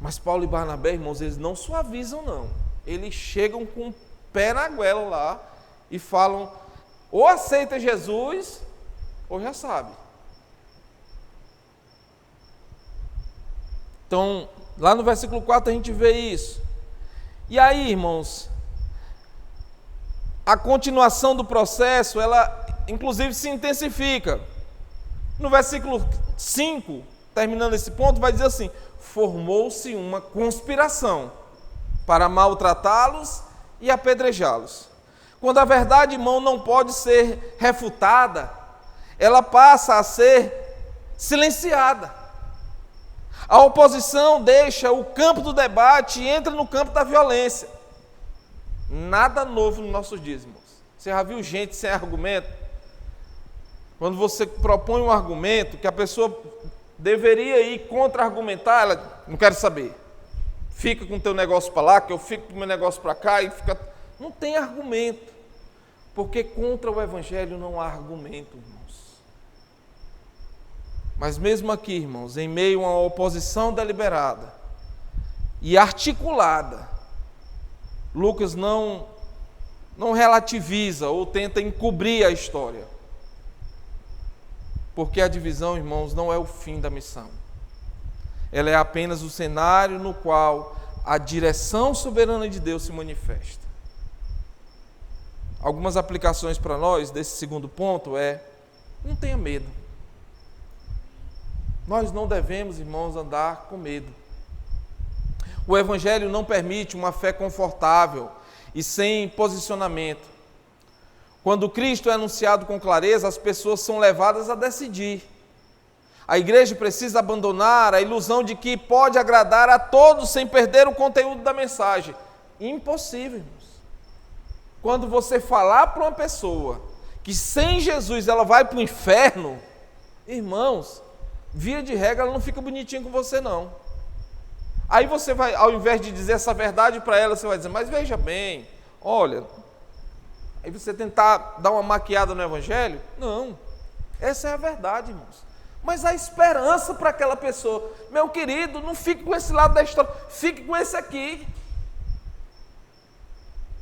Mas Paulo e Barnabé, irmãos, eles não suavizam, não. Eles chegam com o pé na goela lá e falam, ou aceita Jesus, ou já sabe. Então, lá no versículo 4 a gente vê isso. E aí, irmãos, a continuação do processo, ela inclusive se intensifica. No versículo 5, terminando esse ponto, vai dizer assim, formou-se uma conspiração para maltratá-los e apedrejá-los. Quando a verdade, irmão, não pode ser refutada, ela passa a ser silenciada. A oposição deixa o campo do debate e entra no campo da violência. Nada novo nos nossos dias, irmãos. Você já viu gente sem argumento? Quando você propõe um argumento que a pessoa deveria ir contra-argumentar, ela não quer saber. Fica com o teu negócio para lá, que eu fico com o meu negócio para cá, e fica... Não tem argumento. Porque contra o evangelho não há argumento, irmãos. Mas mesmo aqui, irmãos, em meio a uma oposição deliberada e articulada, Lucas não relativiza ou tenta encobrir a história. Porque a divisão, irmãos, não é o fim da missão. Ela é apenas o cenário no qual a direção soberana de Deus se manifesta. Algumas aplicações para nós desse segundo ponto não tenha medo. Nós não devemos, irmãos, andar com medo. O evangelho não permite uma fé confortável e sem posicionamento. Quando Cristo é anunciado com clareza, as pessoas são levadas a decidir. A igreja precisa abandonar a ilusão de que pode agradar a todos sem perder o conteúdo da mensagem. Impossível, irmãos. Quando você falar para uma pessoa que sem Jesus ela vai para o inferno, irmãos, via de regra ela não fica bonitinha com você não. Aí você vai, ao invés de dizer essa verdade para ela, você vai dizer, mas veja bem, olha, aí você tentar dar uma maquiada no evangelho? Não, essa é a verdade, irmãos. Mas há esperança para aquela pessoa. Meu querido, não fique com esse lado da história, fique com esse aqui.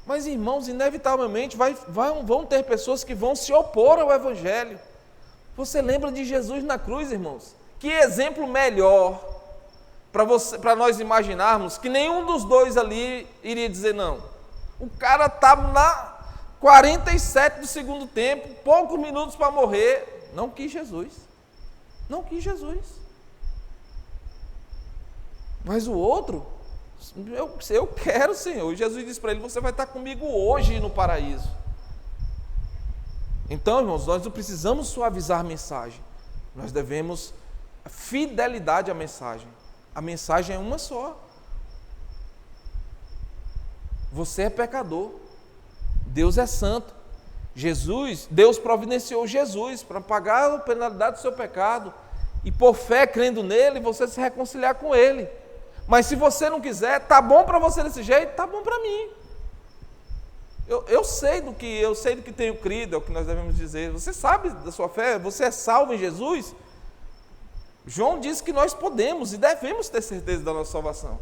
Mas, irmãos, inevitavelmente vão ter pessoas que vão se opor ao evangelho. Você lembra de Jesus na cruz, irmãos? Que exemplo melhor para nós imaginarmos que nenhum dos dois ali iria dizer não. O cara estava na 47 do segundo tempo, poucos minutos para morrer, não quis Jesus. Não quis Jesus. Mas o outro, eu quero, Senhor. E Jesus disse para ele, você vai estar comigo hoje no paraíso. Então, irmãos, nós não precisamos suavizar a mensagem. Nós devemos fidelidade à mensagem. A mensagem é uma só. Você é pecador. Deus é santo. Deus providenciou Jesus para pagar a penalidade do seu pecado e por fé, crendo nele, você se reconciliar com ele. Mas se você não quiser, tá bom para você desse jeito, tá bom para mim. Eu sei do que tenho crido, é o que nós devemos dizer. Você sabe da sua fé, você é salvo em Jesus. João diz que nós podemos e devemos ter certeza da nossa salvação.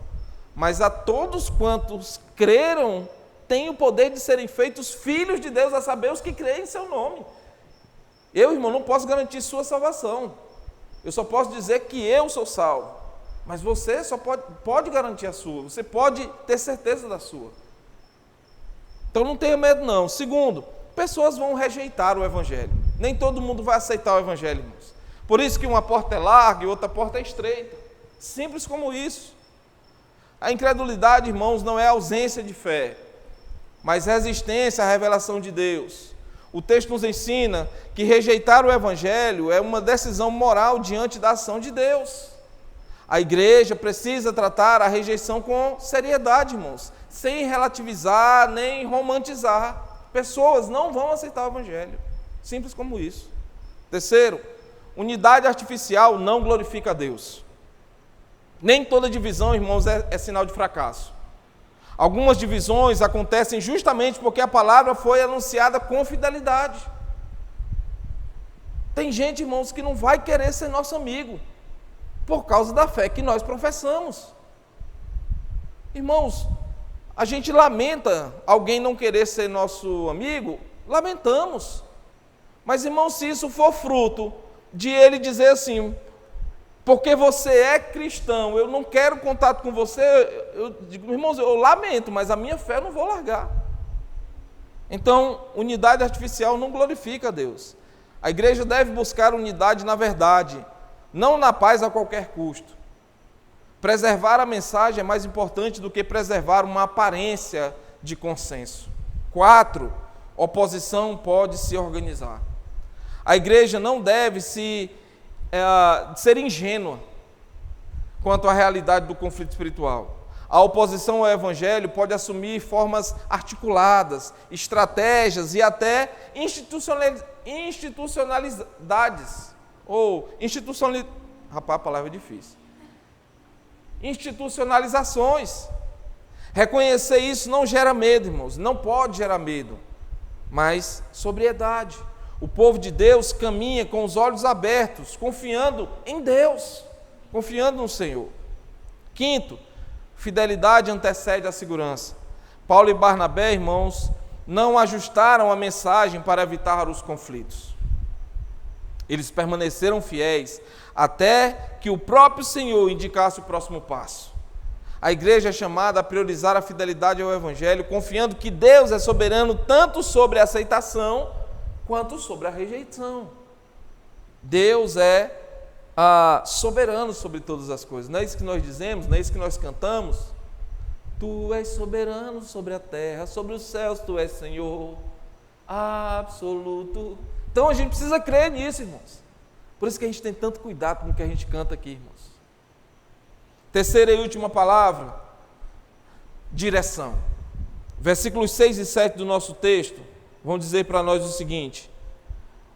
Mas a todos quantos creram, têm o poder de serem feitos filhos de Deus, a saber, os que creem em seu nome. Eu, irmão, não posso garantir sua salvação. Eu só posso dizer que eu sou salvo. Mas você só pode garantir a sua. Você pode ter certeza da sua. Então não tenha medo não. Segundo, pessoas vão rejeitar o evangelho. Nem todo mundo vai aceitar o evangelho, irmãos. Por isso que uma porta é larga e outra porta é estreita. Simples como isso. A incredulidade, irmãos, não é ausência de fé, mas resistência à revelação de Deus. O texto nos ensina que rejeitar o evangelho é uma decisão moral diante da ação de Deus. A igreja precisa tratar a rejeição com seriedade, irmãos, sem relativizar nem romantizar. Pessoas não vão aceitar o evangelho. Simples como isso. Terceiro, unidade artificial não glorifica a Deus. Nem toda divisão, irmãos, é sinal de fracasso. Algumas divisões acontecem justamente porque a palavra foi anunciada com fidelidade. Tem gente, irmãos, que não vai querer ser nosso amigo por causa da fé que nós professamos. Irmãos, a gente lamenta alguém não querer ser nosso amigo, lamentamos. Mas, irmãos, se isso for fruto de ele dizer assim, porque você é cristão, eu não quero contato com você, eu digo, irmãos, eu lamento, mas a minha fé eu não vou largar. Então, unidade artificial não glorifica a Deus. A igreja deve buscar unidade na verdade, não na paz a qualquer custo. Preservar a mensagem é mais importante do que preservar uma aparência de consenso. 4, oposição pode se organizar. A igreja não deve ser ingênua quanto à realidade do conflito espiritual. A oposição ao evangelho pode assumir formas articuladas, estratégias e até institucionalidades. Rapaz, a palavra é difícil. Institucionalizações. Reconhecer isso não gera medo, irmãos, não pode gerar medo, mas sobriedade. O povo de Deus caminha com os olhos abertos, confiando em Deus, confiando no Senhor. 5, fidelidade antecede a segurança. Paulo e Barnabé, irmãos, não ajustaram a mensagem para evitar os conflitos. Eles permaneceram fiéis até que o próprio Senhor indicasse o próximo passo. A igreja é chamada a priorizar a fidelidade ao evangelho, confiando que Deus é soberano tanto sobre a aceitação quanto sobre a rejeição. Deus é soberano sobre todas as coisas. Não é isso que nós dizemos, não é isso que nós cantamos? Tu és soberano sobre a terra, sobre os céus, tu és Senhor absoluto. Então a gente precisa crer nisso, irmãos. Por isso que a gente tem tanto cuidado com o que a gente canta aqui, irmãos. Terceira e última palavra, direção. Versículos 6 e 7 do nosso texto vão dizer para nós o seguinte: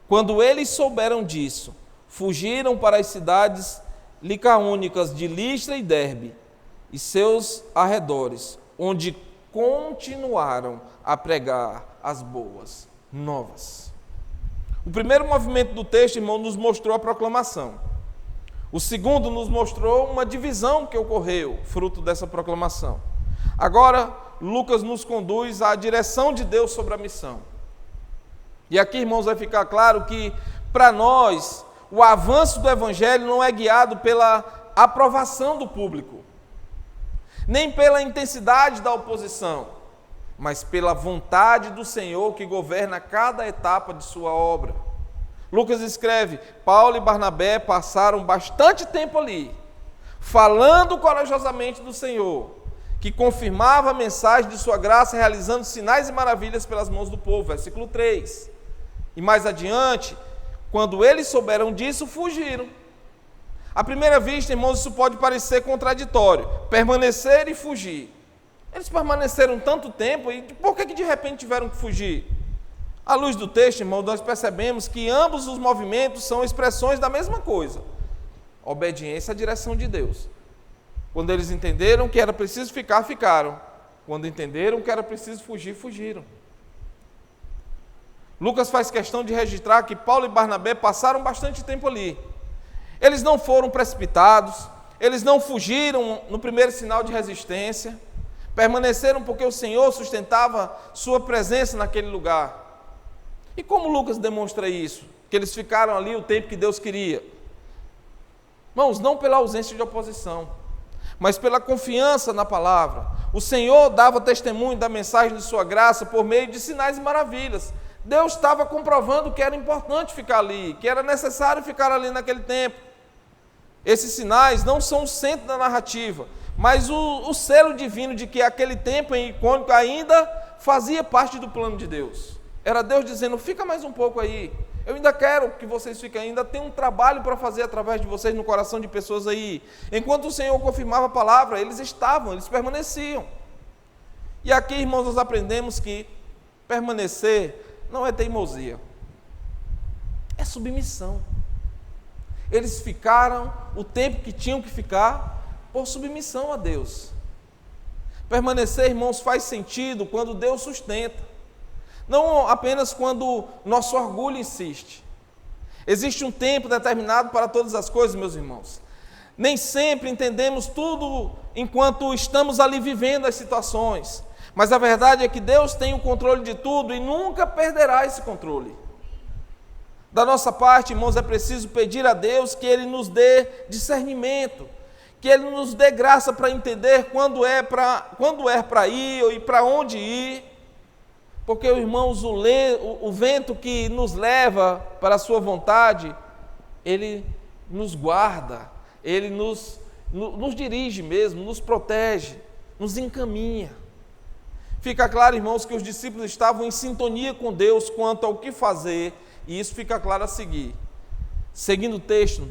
quando eles souberam disso, fugiram para as cidades licaônicas de Listra e Derbe e seus arredores, onde continuaram a pregar as boas novas. O primeiro movimento do texto, irmão, nos mostrou a proclamação. O segundo nos mostrou uma divisão que ocorreu, fruto dessa proclamação. Agora, Lucas nos conduz à direção de Deus sobre a missão. E aqui, irmãos, vai ficar claro que, para nós, o avanço do Evangelho não é guiado pela aprovação do público, nem pela intensidade da oposição, mas pela vontade do Senhor que governa cada etapa de sua obra. Lucas escreve: Paulo e Barnabé passaram bastante tempo ali, falando corajosamente do Senhor, que confirmava a mensagem de sua graça, realizando sinais e maravilhas pelas mãos do povo. Versículo 3. E mais adiante, quando eles souberam disso, fugiram. À primeira vista, irmãos, isso pode parecer contraditório, permanecer e fugir. Eles permaneceram tanto tempo, e por que de repente tiveram que fugir? À luz do texto, irmãos, nós percebemos que ambos os movimentos são expressões da mesma coisa: obediência à direção de Deus. Quando eles entenderam que era preciso ficar, ficaram. Quando entenderam que era preciso fugir, fugiram. Lucas faz questão de registrar que Paulo e Barnabé passaram bastante tempo ali. Eles não foram precipitados, eles não fugiram no primeiro sinal de resistência, permaneceram porque o Senhor sustentava sua presença naquele lugar. E como Lucas demonstra isso? Que eles ficaram ali o tempo que Deus queria. Irmãos, não pela ausência de oposição, mas pela confiança na palavra. O Senhor dava testemunho da mensagem de sua graça por meio de sinais e maravilhas. Deus estava comprovando que era importante ficar ali, que era necessário ficar ali naquele tempo. Esses sinais não são o centro da narrativa, mas o selo divino de que aquele tempo em icônico ainda fazia parte do plano de Deus. Era Deus dizendo: fica mais um pouco aí, eu ainda quero que vocês fiquem, ainda tem um trabalho para fazer através de vocês no coração de pessoas aí. Enquanto o Senhor confirmava a palavra, eles permaneciam. E aqui, irmãos, nós aprendemos que permanecer não é teimosia, é submissão. Eles ficaram o tempo que tinham que ficar por submissão a Deus. Permanecer, irmãos, faz sentido quando Deus sustenta, não apenas quando nosso orgulho insiste. Existe um tempo determinado para todas as coisas, meus irmãos. Nem sempre entendemos tudo enquanto estamos ali vivendo as situações, mas a verdade é que Deus tem o controle de tudo e nunca perderá esse controle. Da nossa parte, irmãos, é preciso pedir a Deus que Ele nos dê discernimento, que Ele nos dê graça para entender quando é para ir e para onde ir, porque, irmãos, o vento que nos leva para a sua vontade, Ele nos guarda, Ele nos dirige mesmo, nos protege, nos encaminha. Fica claro, irmãos, que os discípulos estavam em sintonia com Deus quanto ao que fazer, e isso fica claro a seguir. Seguindo o texto,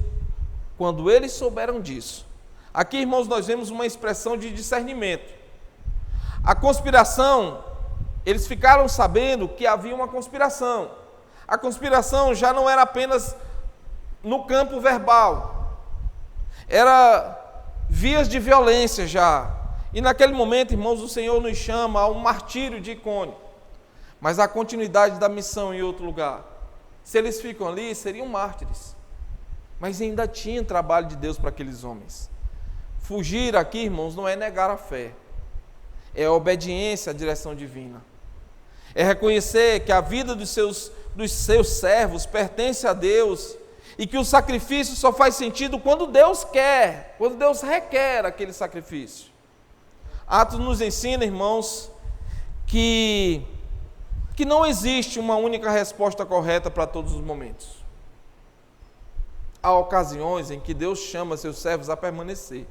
quando eles souberam disso. Aqui, irmãos, nós vemos uma expressão de discernimento. A conspiração, eles ficaram sabendo que havia uma conspiração. A conspiração já não era apenas no campo verbal, era vias de violência já. E naquele momento, irmãos, o Senhor nos chama a um martírio de Icônio, mas a continuidade da missão em outro lugar. Se eles ficam ali, seriam mártires, mas ainda tinha trabalho de Deus para aqueles homens. Fugir aqui, irmãos, não é negar a fé, é a obediência à direção divina, é reconhecer que a vida dos seus servos pertence a Deus e que o sacrifício só faz sentido quando Deus quer, quando Deus requer aquele sacrifício. Atos nos ensina, irmãos, que não existe uma única resposta correta para todos os momentos. Há ocasiões em que Deus chama seus servos a permanecer,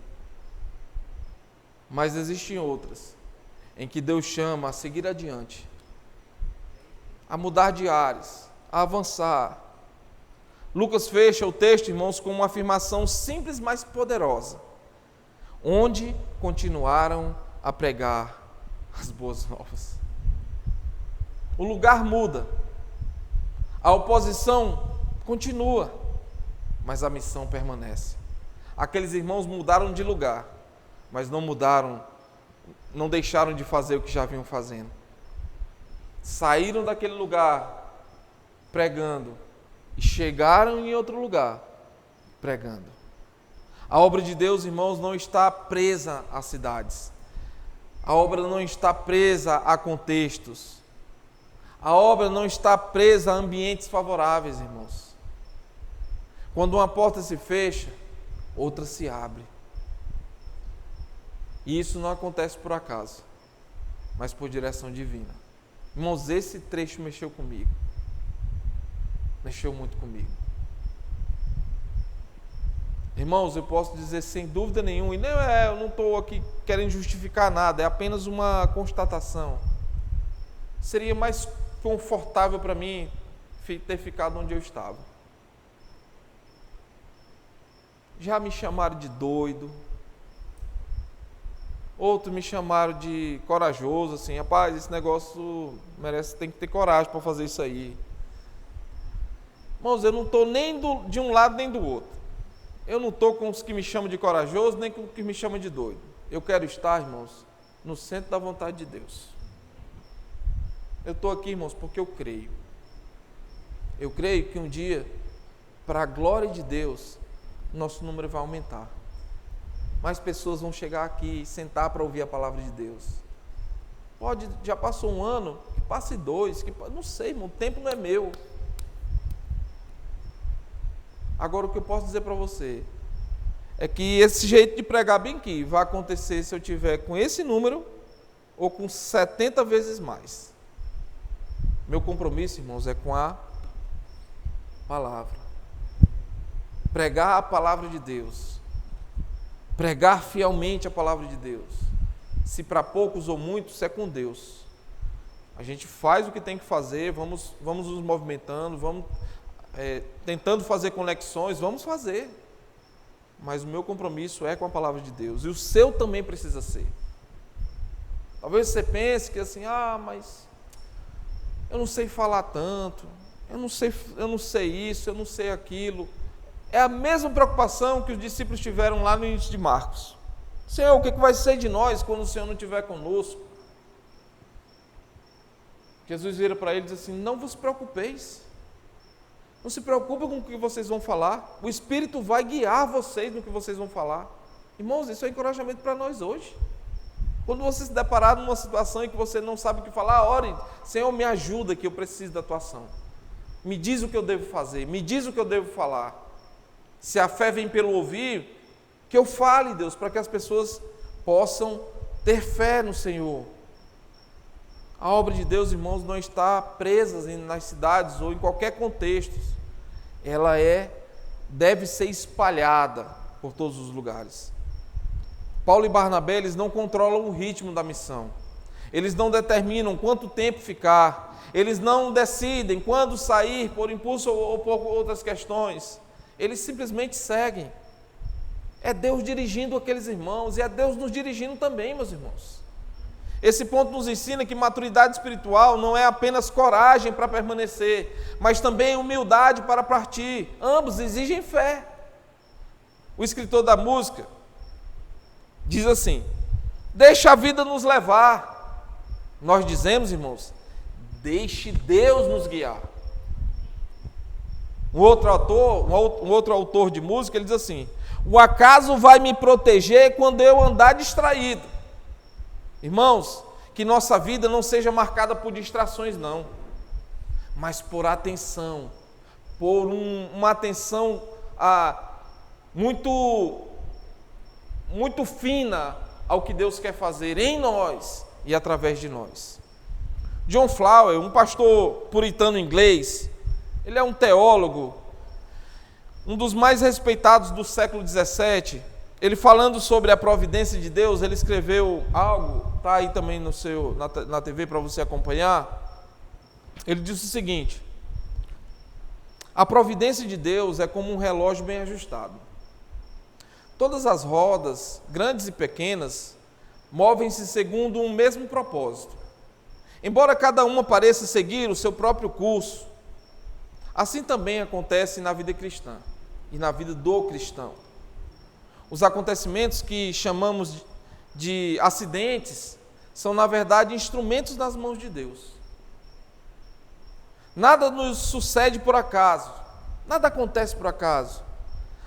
mas existem outras em que Deus chama a seguir adiante, a mudar de ares, a avançar. Lucas fecha o texto, irmãos, com uma afirmação simples, mas poderosa. Onde continuaram a pregar as boas novas. O lugar muda, a oposição continua, mas a missão permanece. Aqueles irmãos mudaram de lugar, mas não deixaram de fazer o que já vinham fazendo. Saíram daquele lugar pregando e chegaram em outro lugar pregando. A obra de Deus, irmãos, não está presa a cidades. A obra não está presa a contextos. A obra não está presa a ambientes favoráveis, irmãos. Quando uma porta se fecha, outra se abre. E isso não acontece por acaso, mas por direção divina. Irmãos, esse trecho mexeu comigo. Mexeu muito comigo. Irmãos, eu posso dizer sem dúvida nenhuma, e eu não estou aqui querendo justificar nada, é apenas uma constatação. Seria mais confortável para mim ter ficado onde eu estava. Já me chamaram de doido, outros me chamaram de corajoso, assim, rapaz, esse negócio tem que ter coragem para fazer isso aí. Irmãos, eu não estou nem de um lado nem do outro. Eu não estou com os que me chamam de corajoso, nem com os que me chamam de doido. Eu quero estar, irmãos, no centro da vontade de Deus. Eu estou aqui, irmãos, porque eu creio. Eu creio que um dia, para a glória de Deus, nosso número vai aumentar. Mais pessoas vão chegar aqui e sentar para ouvir a palavra de Deus. Já passou um ano, que passe 2, não sei, irmão, o tempo não é meu. Agora, o que eu posso dizer para você é que esse jeito de pregar bem aqui vai acontecer se eu tiver com esse número ou com 70 vezes mais. Meu compromisso, irmãos, é com a palavra. Pregar a palavra de Deus. Pregar fielmente a palavra de Deus. Se para poucos ou muitos, é com Deus. A gente faz o que tem que fazer, vamos nos movimentando, vamos tentando fazer conexões, vamos fazer. Mas o meu compromisso é com a palavra de Deus. E o seu também precisa ser. Talvez você pense que assim, mas eu não sei falar tanto, eu não sei isso, eu não sei aquilo. É a mesma preocupação que os discípulos tiveram lá no início de Marcos. Senhor, o que vai ser de nós quando o Senhor não estiver conosco? Jesus vira para eles e diz assim, não vos preocupeis. Não se preocupem com o que vocês vão falar. O Espírito vai guiar vocês no que vocês vão falar. Irmãos, isso é encorajamento para nós hoje. Quando você se deparar numa situação em que você não sabe o que falar, ore, Senhor, me ajuda que eu preciso da tua ação. Me diz o que eu devo fazer, me diz o que eu devo falar. Se a fé vem pelo ouvir, que eu fale, Deus, para que as pessoas possam ter fé no Senhor. A obra de Deus, irmãos, não está presa nas cidades ou em qualquer contexto. Ela deve ser espalhada por todos os lugares. Paulo e Barnabé, eles não controlam o ritmo da missão. Eles não determinam quanto tempo ficar. Eles não decidem quando sair por impulso ou por outras questões. Eles simplesmente seguem. É Deus dirigindo aqueles irmãos e é Deus nos dirigindo também, meus irmãos. Esse ponto nos ensina que maturidade espiritual não é apenas coragem para permanecer, mas também humildade para partir. Ambos exigem fé. O escritor da música diz assim, deixa a vida nos levar. Nós dizemos, irmãos, deixe Deus nos guiar. Um outro autor de música, ele diz assim, o acaso vai me proteger quando eu andar distraído. Irmãos, que nossa vida não seja marcada por distrações não, mas por atenção, por uma atenção muito fina ao que Deus quer fazer em nós e através de nós. John Flower, um pastor puritano inglês, ele é um teólogo, um dos mais respeitados do século XVII. Ele falando sobre a providência de Deus, ele escreveu algo, está aí também na TV para você acompanhar. Ele disse o seguinte, A providência de Deus é como um relógio bem ajustado. Todas as rodas, grandes e pequenas, movem-se segundo um mesmo propósito. Embora cada uma pareça seguir o seu próprio curso, assim também acontece na vida cristã e na vida do cristão. Os acontecimentos que chamamos de acidentes são, na verdade, instrumentos nas mãos de Deus. Nada nos sucede por acaso, nada acontece por acaso.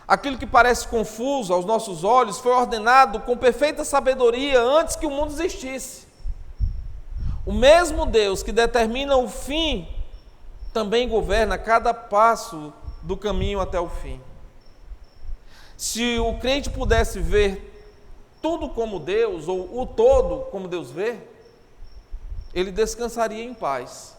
Aquilo que parece confuso aos nossos olhos foi ordenado com perfeita sabedoria antes que o mundo existisse. O mesmo Deus que determina o fim também governa cada passo do caminho até o fim. Se o crente pudesse ver tudo como Deus, ou o todo como Deus vê, ele descansaria em paz,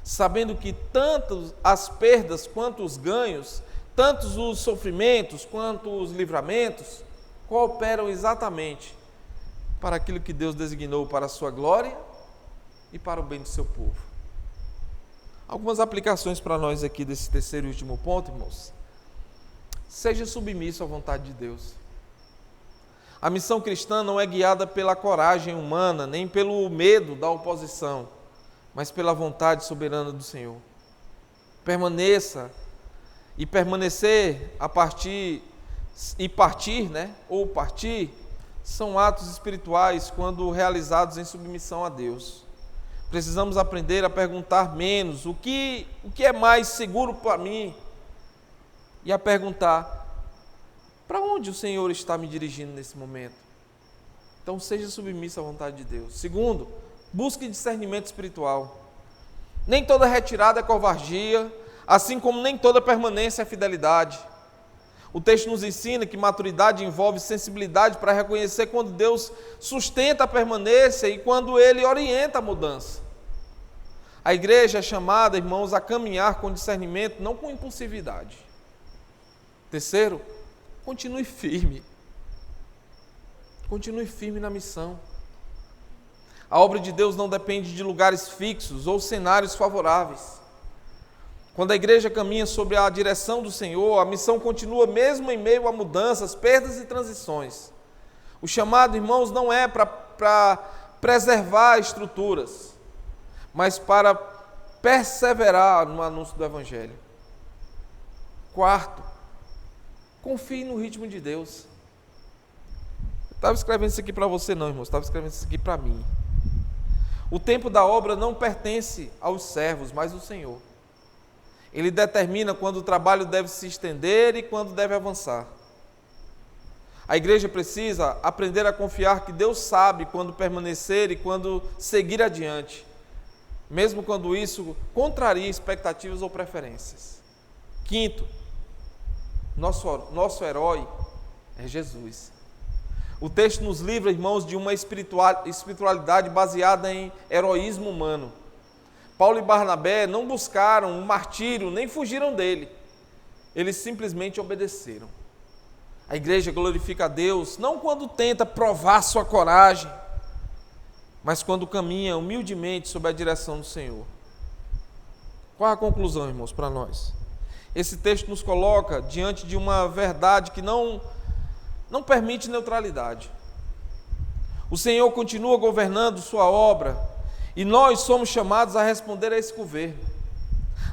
sabendo que tanto as perdas quanto os ganhos, tanto os sofrimentos quanto os livramentos, cooperam exatamente para aquilo que Deus designou para a sua glória e para o bem do seu povo. Algumas aplicações para nós aqui desse terceiro e último ponto, irmãos. Seja submisso à vontade de Deus. A missão cristã não é guiada pela coragem humana, nem pelo medo da oposição, mas pela vontade soberana do Senhor. Permaneça e permanecer a partir e partir, ou partir, são atos espirituais quando realizados em submissão a Deus. Precisamos aprender a perguntar menos o que é mais seguro para mim e a perguntar: para onde o Senhor está me dirigindo nesse momento? Então seja submisso à vontade de Deus. Segundo, busque discernimento espiritual. Nem toda retirada é covardia, assim como nem toda permanência é fidelidade. O texto nos ensina que maturidade envolve sensibilidade para reconhecer quando Deus sustenta a permanência e quando Ele orienta a mudança. A igreja é chamada, irmãos, a caminhar com discernimento, não com impulsividade. Terceiro, continue firme. Continue firme na missão. A obra de Deus não depende de lugares fixos ou cenários favoráveis. Quando a igreja caminha sob a direção do Senhor, a missão continua mesmo em meio a mudanças, perdas e transições. O chamado, irmãos, não é para preservar estruturas, mas para perseverar no anúncio do Evangelho. Quarto, confie no ritmo de Deus. Eu estava escrevendo isso aqui para você não, irmãos, estava escrevendo isso aqui para mim. O tempo da obra não pertence aos servos, mas ao Senhor. Ele determina quando o trabalho deve se estender e quando deve avançar. A igreja precisa aprender a confiar que Deus sabe quando permanecer e quando seguir adiante, mesmo quando isso contraria expectativas ou preferências. Quinto, nosso herói é Jesus. O texto nos livra, irmãos, de uma espiritualidade baseada em heroísmo humano. Paulo e Barnabé não buscaram um martírio, nem fugiram dele. Eles simplesmente obedeceram. A igreja glorifica a Deus, não quando tenta provar sua coragem, mas quando caminha humildemente sob a direção do Senhor. Qual é a conclusão, irmãos, para nós? Esse texto nos coloca diante de uma verdade que não permite neutralidade. O Senhor continua governando sua obra, e nós somos chamados a responder a esse governo.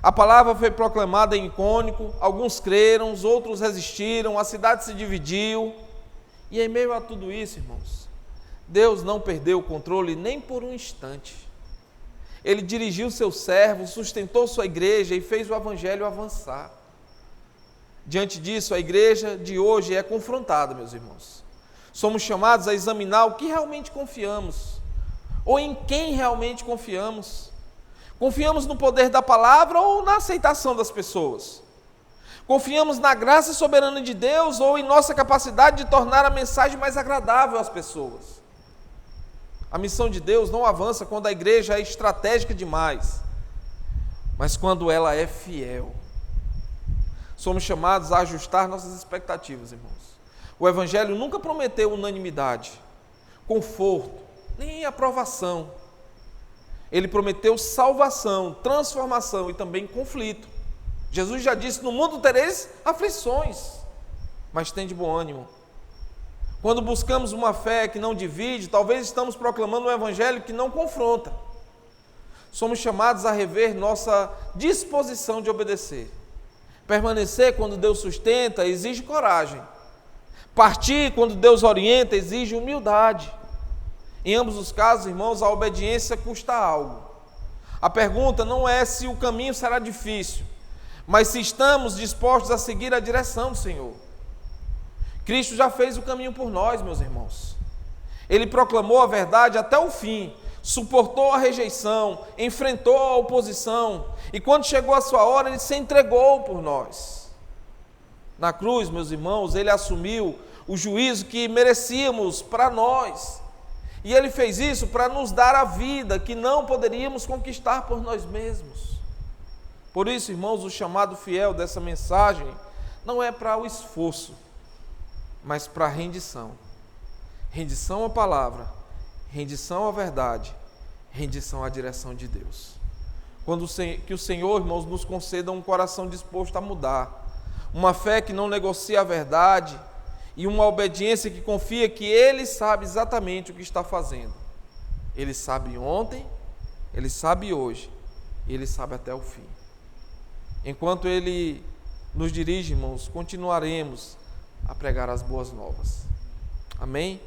A palavra foi proclamada em Icônico, alguns creram, os outros resistiram, a cidade se dividiu. E em meio a tudo isso, irmãos, Deus não perdeu o controle nem por um instante. Ele dirigiu seus servos, sustentou sua igreja e fez o evangelho avançar. Diante disso, a igreja de hoje é confrontada, meus irmãos. Somos chamados a examinar o que realmente confiamos, ou em quem realmente confiamos. Confiamos no poder da palavra ou na aceitação das pessoas? Confiamos na graça soberana de Deus ou em nossa capacidade de tornar a mensagem mais agradável às pessoas? A missão de Deus não avança quando a igreja é estratégica demais, mas quando ela é fiel. Somos chamados a ajustar nossas expectativas, irmãos. O Evangelho nunca prometeu unanimidade, conforto, nem aprovação. Ele prometeu salvação, transformação e também conflito. Jesus já disse: no mundo tereis aflições, mas tende bom ânimo. Quando buscamos uma fé que não divide, talvez estamos proclamando um evangelho que não confronta. Somos chamados a rever nossa disposição de obedecer. Permanecer quando Deus sustenta exige coragem. Partir quando Deus orienta exige humildade. Em ambos os casos, irmãos, a obediência custa algo. A pergunta não é se o caminho será difícil, mas se estamos dispostos a seguir a direção do Senhor. Cristo já fez o caminho por nós, meus irmãos. Ele proclamou a verdade até o fim, suportou a rejeição, enfrentou a oposição, e quando chegou a sua hora, ele se entregou por nós. Na cruz, meus irmãos, ele assumiu o juízo que merecíamos para nós, e ele fez isso para nos dar a vida que não poderíamos conquistar por nós mesmos. Por isso, irmãos, o chamado fiel dessa mensagem não é para o esforço, mas para a rendição. Rendição à palavra, rendição à verdade, rendição à direção de Deus. Que o Senhor, irmãos, nos conceda um coração disposto a mudar, uma fé que não negocia a verdade e uma obediência que confia que Ele sabe exatamente o que está fazendo. Ele sabe ontem, Ele sabe hoje, e Ele sabe até o fim. Enquanto Ele nos dirige, irmãos, continuaremos a pregar as boas novas. Amém?